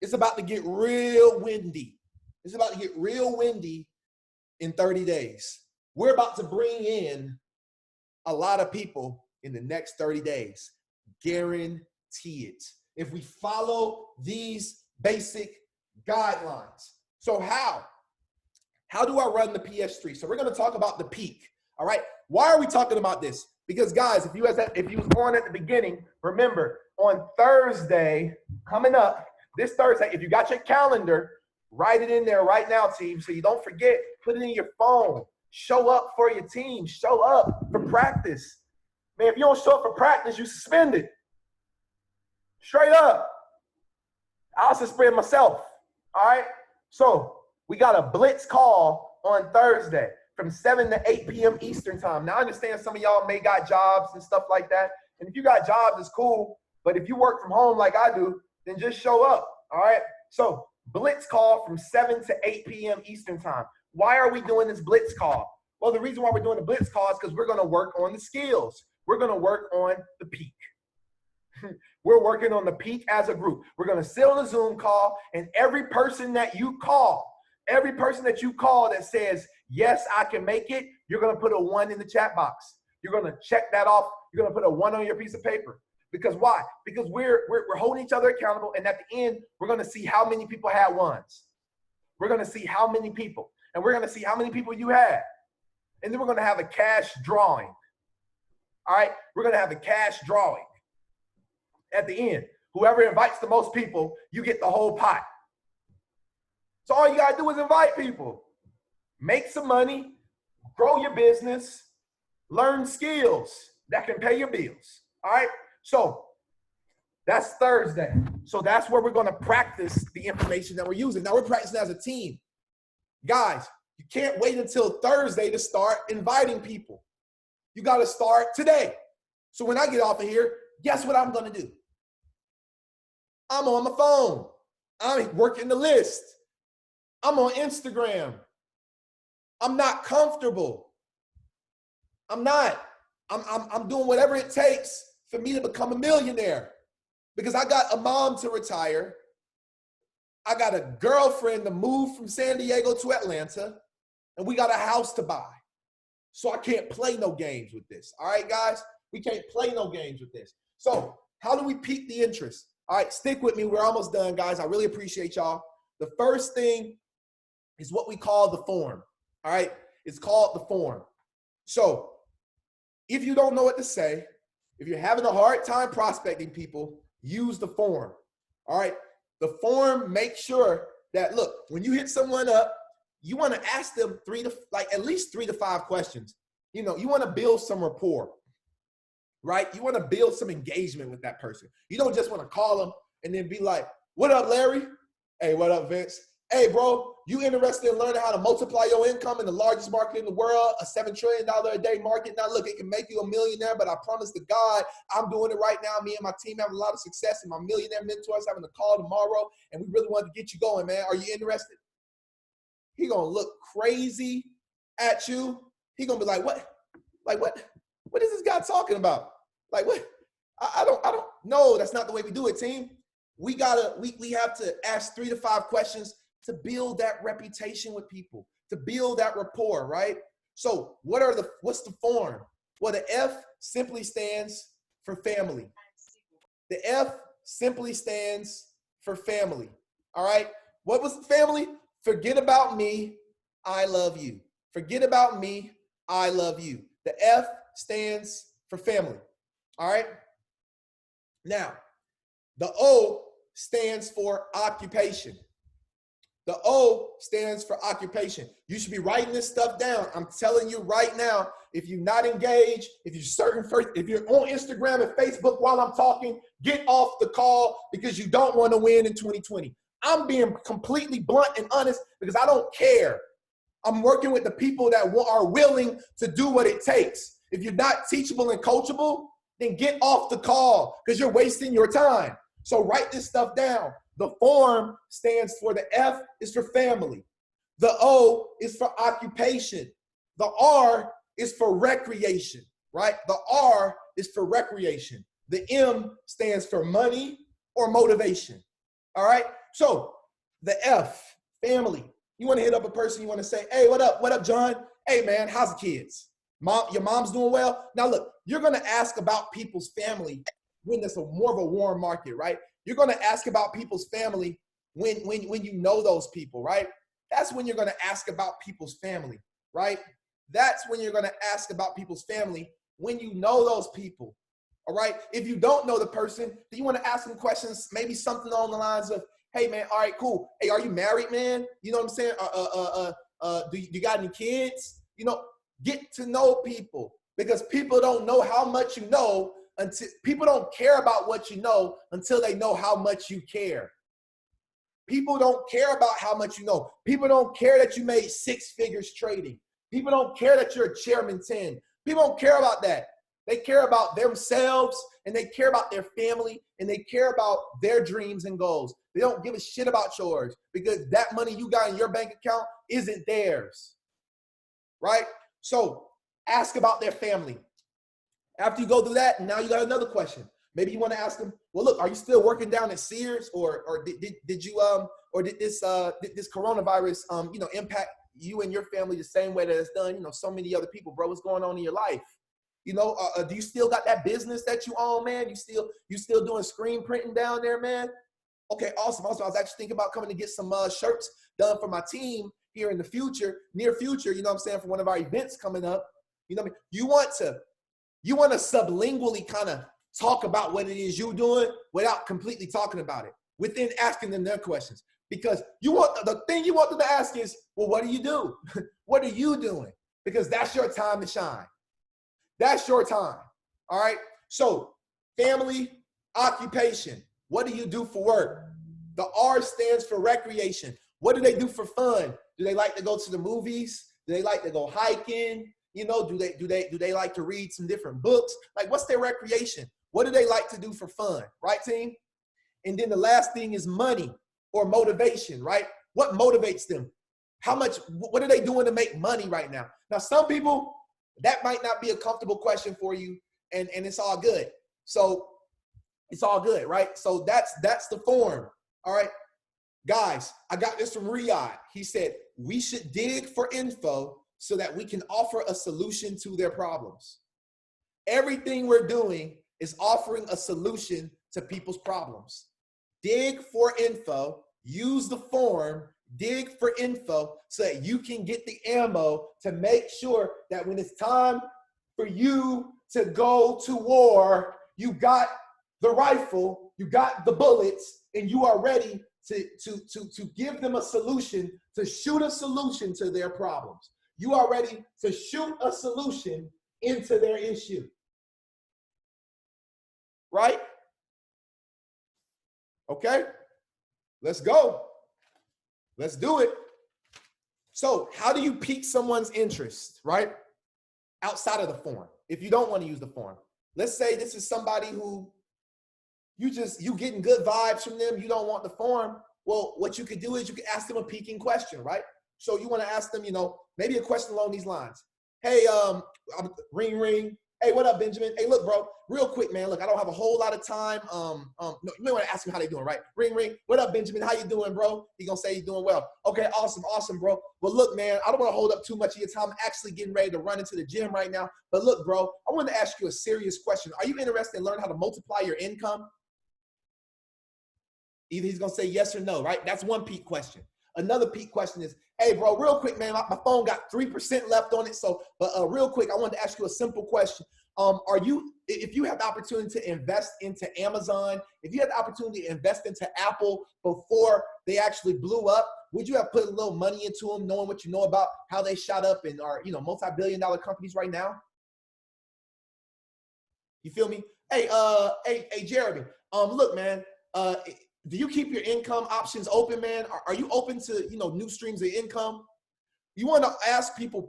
it's about to get real windy. It's about to get real windy in 30 days. We're about to bring in a lot of people in the next 30 days. Guarantee it. If we follow these basic guidelines. So how? How do I run the PS3? So we're going to talk about the peak. All right. Why are we talking about this? Because guys, if you was on at the beginning, remember on Thursday coming up, this Thursday, if you got your calendar, write it in there right now, team, so you don't forget. Put it in your phone. Show up for your team. Show up for practice. Man, if you don't show up for practice, you suspended. Straight up. I'll suspend myself. All right? So we got a blitz call on Thursday from 7 to 8 p.m. Eastern time. Now, I understand some of y'all may got jobs and stuff like that. And if you got jobs, it's cool. But if you work from home like I do, then just show up. All right? So blitz call from 7 to 8 p.m. Eastern time. Why are we doing this blitz call? Well, the reason why we're doing the blitz call is because we're going to work on the skills. We're going to work on the peak. We're working on the peak as a group. We're going to sit on a Zoom call, and every person that you call that says, yes, I can make it, you're going to put a 1 in the chat box. You're going to check that off. You're going to put a 1 on your piece of paper. Because why? Because we're holding each other accountable, and at the end, we're going to see how many people had 1s. We're going to see how many people, and we're going to see how many people you had. And then we're going to have a cash drawing. All right? We're going to have a cash drawing at the end. Whoever invites the most people, you get the whole pot. So all you got to do is invite people. Make some money, grow your business, learn skills that can pay your bills. All right? So that's Thursday. So that's where we're going to practice the information that we're using. Now we're practicing as a team. Guys, you can't wait until Thursday to start inviting people. You got to start today. So when I get off of here, guess what I'm going to do? I'm on my phone. I'm working the list. I'm on Instagram. I'm not comfortable. I'm not. I'm doing whatever it takes for me to become a millionaire, because I got a mom to retire. I got a girlfriend to move from San Diego to Atlanta, and we got a house to buy. So I can't play no games with this. All right, guys? We can't play no games with this. So how do we pique the interest? All right, stick with me. We're almost done, guys. I really appreciate y'all. The first thing is what we call the form. All right? It's called the form. So if you don't know what to say, if you're having a hard time prospecting people, use the form. All right? The form makes sure that, look, when you hit someone up, you want to ask them at least 3 to 5 questions. You know, you want to build some rapport, right? You want to build some engagement with that person. You don't just want to call them and then be like, what up, Larry? Hey, what up, Vince? Hey, bro, you interested in learning how to multiply your income in the largest market in the world, a $7 trillion a day market? Now, look, it can make you a millionaire, but I promise to God, I'm doing it right now. Me and my team having a lot of success, and my millionaire mentors having a call tomorrow, and we really want to get you going, man. Are you interested? He going to look crazy at you. He going to be like, what? Like, what is this guy talking about? Like, what? I don't know. That's not the way we do it, team. We have to ask 3 to 5 questions to build that reputation with people, to build that rapport, right? So what's the form? Well, the F simply stands for family. The F simply stands for family, all right? What was the family? Forget about me, I love you. Forget about me, I love you. The F stands for family, all right? Now, the O stands for occupation. The O stands for occupation. You should be writing this stuff down. I'm telling you right now, if you're not engaged, if you're on Instagram and Facebook while I'm talking, get off the call, because you don't want to win in 2020. I'm being completely blunt and honest because I don't care. I'm working with the people that are willing to do what it takes. If you're not teachable and coachable, then get off the call because you're wasting your time. So write this stuff down. The form stands for, the F is for family. The O is for occupation. The R is for recreation, right? The R is for recreation. The M stands for money. or motivation? All right. So the F, family. You want to hit up a person, you want to say, hey, what up? What up, John? Hey, man, how's the kids? Mom, your mom's doing well? Now, look, you're going to ask about people's family when there's more of a warm market, right? You're going to ask about people's family when you know those people, right? That's when you're going to ask about people's family, right? That's when you're going to ask about people's family when you know those people, all right? If you don't know the person, then you want to ask them questions, maybe something along the lines of, hey, man, all right, cool. Hey, are you married, man? You know what I'm saying? Do you got any kids? You know, get to know people, because people don't know how much you know until people don't care about what you know until they know how much you care. People don't care about how much you know. People don't care that you made 6 figures trading. People don't care that you're a chairman 10. People don't care about that. They care about themselves, and they care about their family, and they care about their dreams and goals. They don't give a shit about yours, because that money you got in your bank account isn't theirs, right? So ask about their family. After you go through that, now you got another question. Maybe you want to ask them, well, look, are you still working down at Sears, or did you did this coronavirus impact you and your family the same way that it's done so many other people, bro? What's going on in your life? Do you still got that business that you own, man? You still doing screen printing down there, man? Okay, awesome. Also, I was actually thinking about coming to get some shirts done for my team here in the future, near future, you know what I'm saying, for one of our events coming up. You know what I mean? You want to sublingually kind of talk about what it is you're doing without completely talking about it, within asking them their questions. Because the thing you want them to ask is, well, what do you do? What are you doing? Because that's your time to shine. That's your time. All right. So family, occupation. What do you do for work? The R stands for recreation. What do they do for fun? Do they like to go to the movies? Do they like to go hiking? Do they like to read some different books? Like, what's their recreation? What do they like to do for fun? Right, team? And then the last thing is money or motivation, right? What motivates them? What are they doing to make money right now? Now, some people, that might not be a comfortable question for you, and it's all good. So it's all good, right? So that's the form. All right. Guys, I got this from Riyadh. He said, we should dig for info so that we can offer a solution to their problems. Everything we're doing is offering a solution to people's problems. Dig for info, use the form, dig for info so that you can get the ammo to make sure that when it's time for you to go to war, you got the rifle, you got the bullets, and you are ready to give them a solution, to shoot a solution to their problems. You are ready to shoot a solution into their issue. Right? Okay, let's go. Let's do it. So how do you pique someone's interest, right? Outside of the form, if you don't want to use the form. Let's say this is somebody who you getting good vibes from them. You don't want the form. Well, what you could do is you could ask them a piquing question, right? So you want to ask them, maybe a question along these lines. Hey, ring, ring. Hey, what up, Benjamin? Hey, look, bro, real quick, man. Look, I don't have a whole lot of time. No, you may want to ask him how they doing, right? Ring, ring. What up, Benjamin? How you doing, bro? He gonna say he's doing well. Okay, awesome, bro. Well, look, man, I don't want to hold up too much of your time. I'm actually getting ready to run into the gym right now. But look, bro, I want to ask you a serious question. Are you interested in learning how to multiply your income? Either he's gonna say yes or no, right? That's one peak question. Another peak question is, hey, bro, real quick, man, my phone got 3% left on it. So, but real quick, I wanted to ask you a simple question. If you have the opportunity to invest into Amazon, if you had the opportunity to invest into Apple before they actually blew up, would you have put a little money into them, knowing what you know about how they shot up and are, multi-billion-dollar companies right now? You feel me? Hey, Jeremy, look, man, do you keep your income options open, man? Are you open to, new streams of income? You want to ask people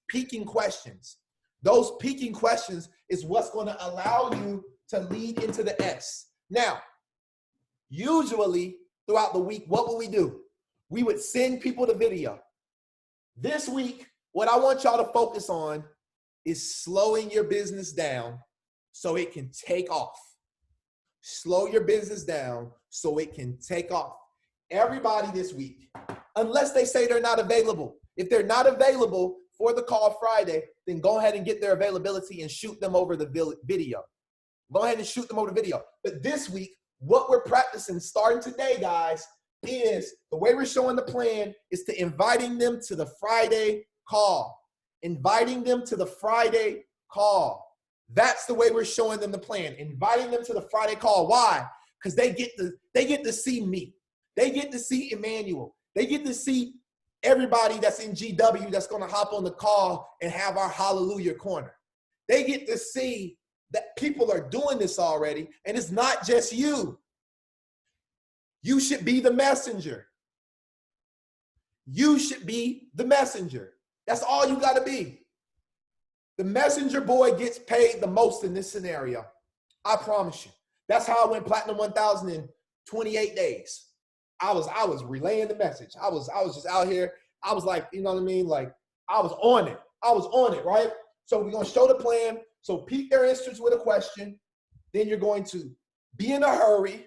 peaking questions. Those peaking questions is what's going to allow you to lead into the S. Now, usually throughout the week, what would we do? We would send people the video. This week, what I want y'all to focus on is slowing your business down so it can take off. slow your business down so it can take off. Everybody this week, unless they say they're not available. If they're not available for the call Friday, then go ahead and get their availability and shoot them over the video. Go ahead and shoot them over the video. But this week, what we're practicing starting today, guys, is the way we're showing the plan is to inviting them to the Friday call. Inviting them to the Friday call. That's the way we're showing them the plan. Inviting them to the Friday call. Why? Because they get to see me. They get to see Emmanuel. They get to see everybody that's in GW that's going to hop on the call and have our hallelujah corner. They get to see that people are doing this already, and it's not just you. You should be the messenger. You should be the messenger. That's all you got to be. The messenger boy gets paid the most in this scenario. I promise you. That's how I went platinum 1,000 in 28 days. I was relaying the message. I was just out here. I was like, you know what I mean? Like, I was on it. I was on it, right? So we're going to show the plan. So pique their interest with a question. Then you're going to be in a hurry.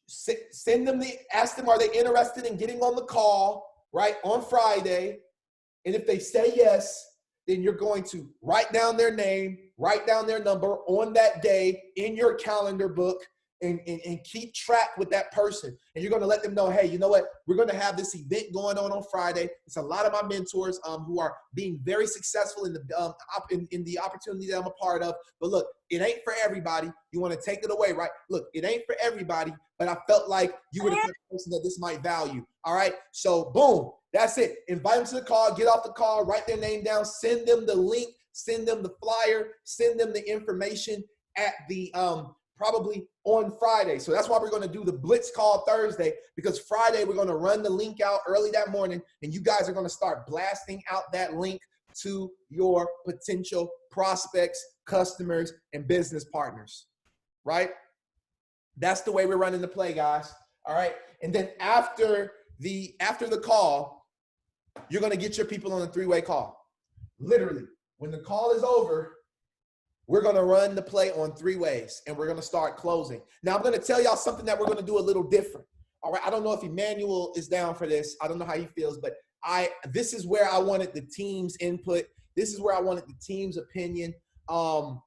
Send them ask them, are they interested in getting on the call, right, on Friday? And if they say yes, then you're going to write down their name, write down their number on that day in your calendar book, and keep track with that person. And you're going to let them know, hey, you know what? We're going to have this event going on Friday. It's a lot of my mentors who are being very successful in the opportunity that I'm a part of. But look, it ain't for everybody. You want to take it away, right? Look, it ain't for everybody, but I felt like you were the first person that this might value. All right? So boom, that's it. Invite them to the call, get off the call, write their name down, send them the link, send them the flyer, send them the information at the probably on Friday. So that's why we're going to do the Blitz call Thursday, because Friday we're going to run the link out early that morning, and you guys are going to start blasting out that link to your potential prospects, customers, and business partners, right? That's the way we're running the play, guys. All right. And then after the call, you're going to get your people on a three-way call. Literally, when the call is over, we're going to run the play on 3 ways, and we're going to start closing. Now, I'm going to tell y'all something that we're going to do a little different. All right. I don't know if Emmanuel is down for this. I don't know how he feels, but this is where I wanted the team's input. This is where I wanted the team's opinion. What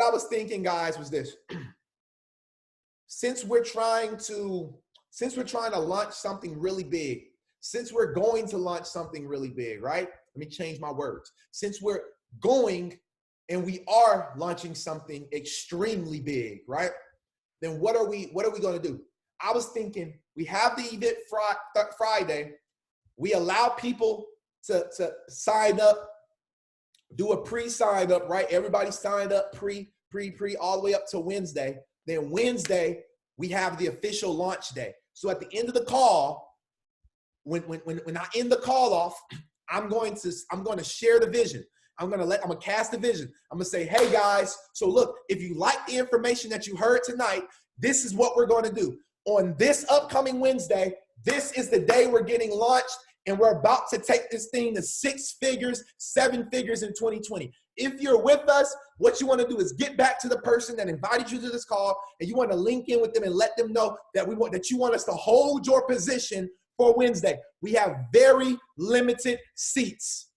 I was thinking, guys, was this. Since we're trying to launch something really big, since we're going to launch something really big, right? Let me change my words. Since we're going and we are launching something extremely big, right? Then what are we going to do? I was thinking we have the event Friday. We allow people to sign up, do a pre-sign up, right? Everybody signed up pre, all the way up to Wednesday. Then Wednesday, we have the official launch day. So at the end of the call, when I end the call off, I'm going to share the vision. I'm going to cast the vision. I'm going to say, hey guys, so look, if you like the information that you heard tonight, this is what we're going to do. On this upcoming Wednesday, this is the day we're getting launched, and we're about to take this thing to 6 figures, 7 figures in 2020. If you're with us, what you want to do is get back to the person that invited you to this call, and you want to link in with them and let them know that you want us to hold your position for Wednesday. We have very limited seats.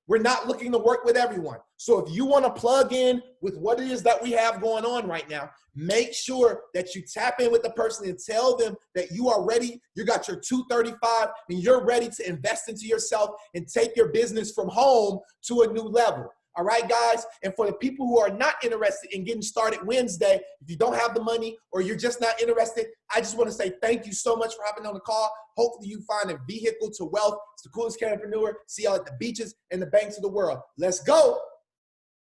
We're not looking to work with everyone. So if you want to plug in with what it is that we have going on right now, make sure that you tap in with the person and tell them that you are ready. You got your 235 and you're ready to invest into yourself and take your business from home to a new level. All right, guys? And for the people who are not interested in getting started Wednesday, if you don't have the money or you're just not interested, I just want to say thank you so much for hopping on the call. Hopefully you find a vehicle to wealth. It's the coolest entrepreneur. See y'all at the beaches and the banks of the world. Let's go.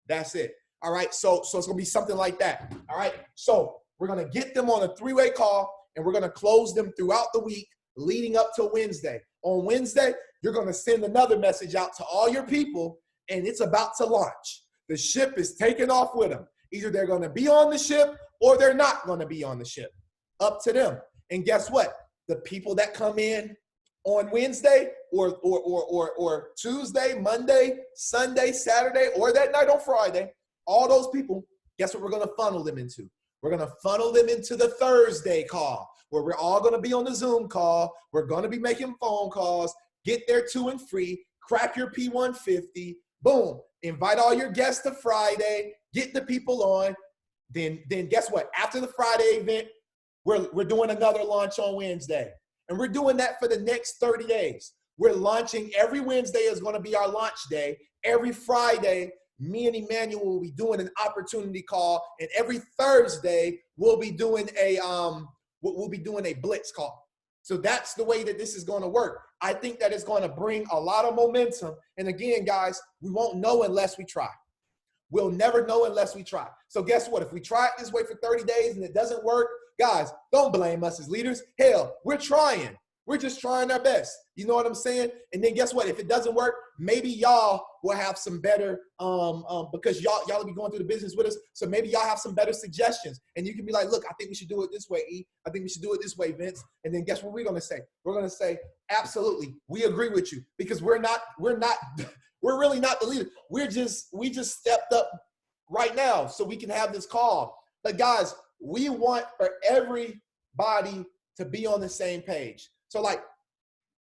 That's it. All right. So it's going to be something like that. All right. So we're going to get them on a 3-way call, and we're going to close them throughout the week leading up to Wednesday. On Wednesday, you're going to send another message out to all your people, and it's about to launch. The ship is taking off with them. Either they're going to be on the ship or they're not going to be on the ship. Up to them. And guess what? The people that come in on Wednesday or Tuesday, Monday, Sunday, Saturday, or that night on Friday, all those people, guess what we're going to funnel them into? We're going to funnel them into the Thursday call where we're all going to be on the Zoom call. We're going to be making phone calls, get there 2 and free, crack your P150, boom, invite all your guests to Friday, get the people on. Then guess what? After the Friday event, we're doing another launch on Wednesday. And we're doing that for the next 30 days. We're launching every Wednesday is going to be our launch day. Every Friday, me and Emmanuel will be doing an opportunity call. And every Thursday, we'll be doing a blitz call. So that's the way that this is going to work. I think that it's going to bring a lot of momentum. And again, guys, we won't know unless we try. We'll never know unless we try. So guess what? If we try it this way for 30 days and it doesn't work, guys, don't blame us as leaders. Hell, we're trying. We're just trying our best. You know what I'm saying? And then guess what? If it doesn't work, maybe y'all will have some better, because y'all will be going through the business with us. So maybe y'all have some better suggestions. And you can be like, look, I think we should do it this way, E. I think we should do it this way, Vince. And then guess what we're going to say? We're going to say, absolutely, we agree with you, because we're really not the leader. We just stepped up right now so we can have this call. But guys, we want for everybody to be on the same page. So like,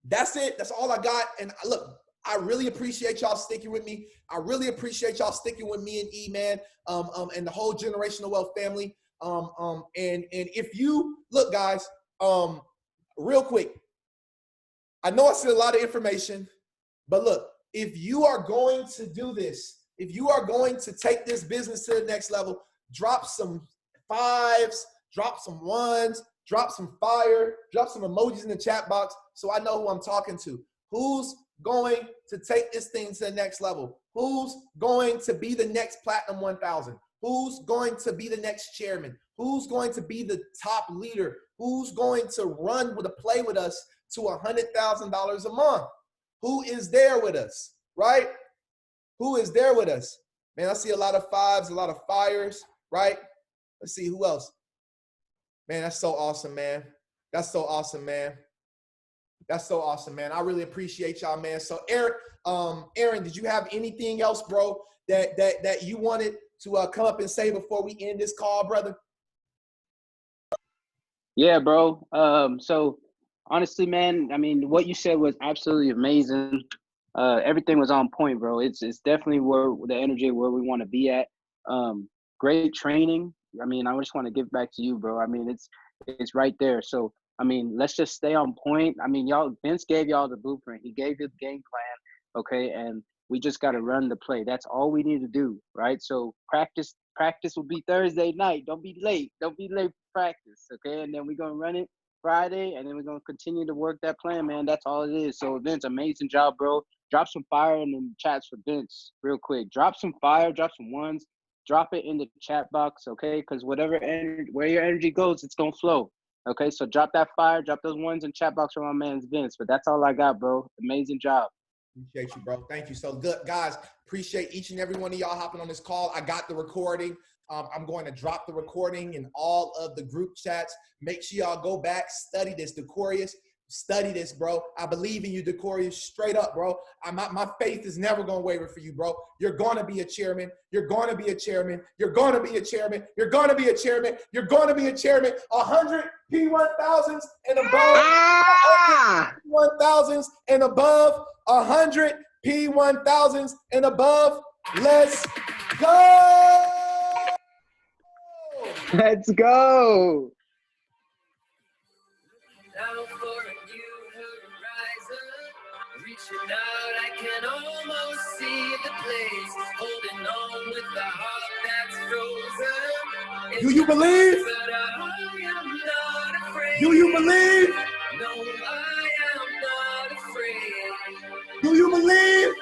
that's it. That's all I got. And look, I really appreciate y'all sticking with me. I really appreciate y'all sticking with me and E, man, and the whole Generational Wealth family. And if you look, guys, real quick, I know I said a lot of information, but look, if you are going to do this, if you are going to take this business to the next level, drop some 5s, drop some 1s, drop some fire, drop some emojis in the chat box so I know who I'm talking to. Who's going to take this thing to the next level? Who's going to be the next Platinum 1000? Who's going to be the next chairman? Who's going to be the top leader? Who's going to run with a play with us to $100,000 a month? Who is there with us, right? Who is there with us? Man, I see a lot of 5s, a lot of fires, right? Let's see, who else? Man, that's so awesome, man. That's so awesome, man. That's so awesome, man. I really appreciate y'all, man. So Eric, Aaron, did you have anything else, bro, that you wanted to come up and say before we end this call, brother? Yeah, bro. So honestly, man, I mean, what you said was absolutely amazing. Everything was on point, bro. It's definitely where the energy where we want to be at. Great training. I mean, I just want to give back to you, bro. I mean, it's right there. So, I mean, let's just stay on point. I mean, Vince gave y'all the blueprint. He gave you the game plan, okay? And we just got to run the play. That's all we need to do, right? So practice will be Thursday night. Don't be late. Don't be late for practice, okay? And then we're going to run it Friday, and then we're going to continue to work that plan, man. That's all it is. So, Vince, amazing job, bro. Drop some fire in the chats for Vince real quick. Drop some fire, drop some 1s. Drop it in the chat box, okay? Because where your energy goes, it's going to flow, okay? So drop that fire, drop those 1s in chat box for my man's Vince. But that's all I got, bro. Amazing job. Appreciate you, bro. Thank you. So good, guys. Appreciate each and every one of y'all hopping on this call. I got the recording. I'm going to drop the recording in all of the group chats. Make sure y'all go back, study this, Decorius. Study this, bro. I believe in you, Decorius. Straight up, bro. My faith is never going to waver for you, bro. You're going to be a chairman. You're going to be a chairman. You're going to be a chairman. You're going to be a chairman. You're going to be a chairman. 100 P1000s and above. 1,000s and above. 100 P1000s and above. Let's go. Let's go. Now for a new horizon, reaching out, I can almost see the place, holding on with the heart that's frozen. Do you believe? But I am not afraid. Do you believe? No, I am not afraid. Do you believe?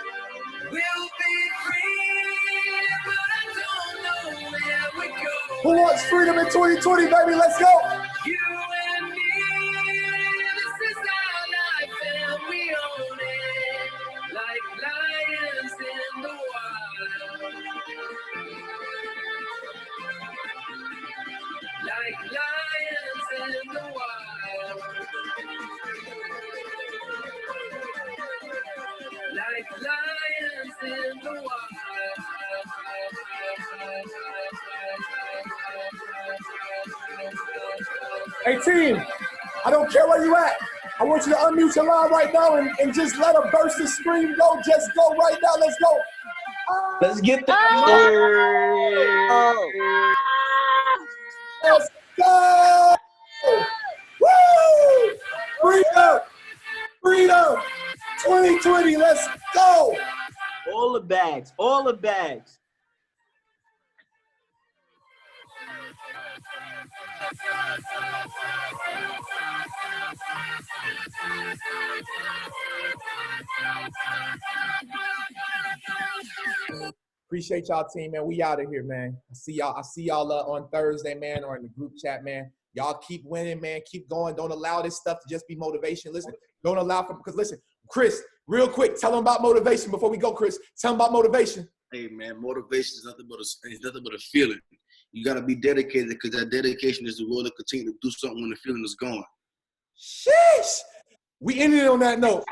We'll be free, but I don't know where we're going. Who wants freedom in 2020, baby? Let's go. You and me, this is our life and we own it, like lions in the wild. Like lions in the wild. Like lions in the wild. Hey, team, I don't care where you at. I want you to unmute your line right now and just let a burst of scream go. Just go right now. Let's go. Let's get the Let's go. Woo! Freedom. Freedom. 2020. Let's go. all the bags, all the bags. Appreciate y'all, team, man. We out of here, man. I see y'all on Thursday, man, or in the group chat, man. Y'all keep winning, man. Keep going. Don't allow this stuff to just be motivation. Listen, don't allow for, because listen, Chris, real quick, tell them about motivation before we go, Chris. Tell them about motivation. Hey man, motivation is nothing but a feeling. You gotta be dedicated because that dedication is the will to continue to do something when the feeling is gone. Sheesh. We ended it on that note.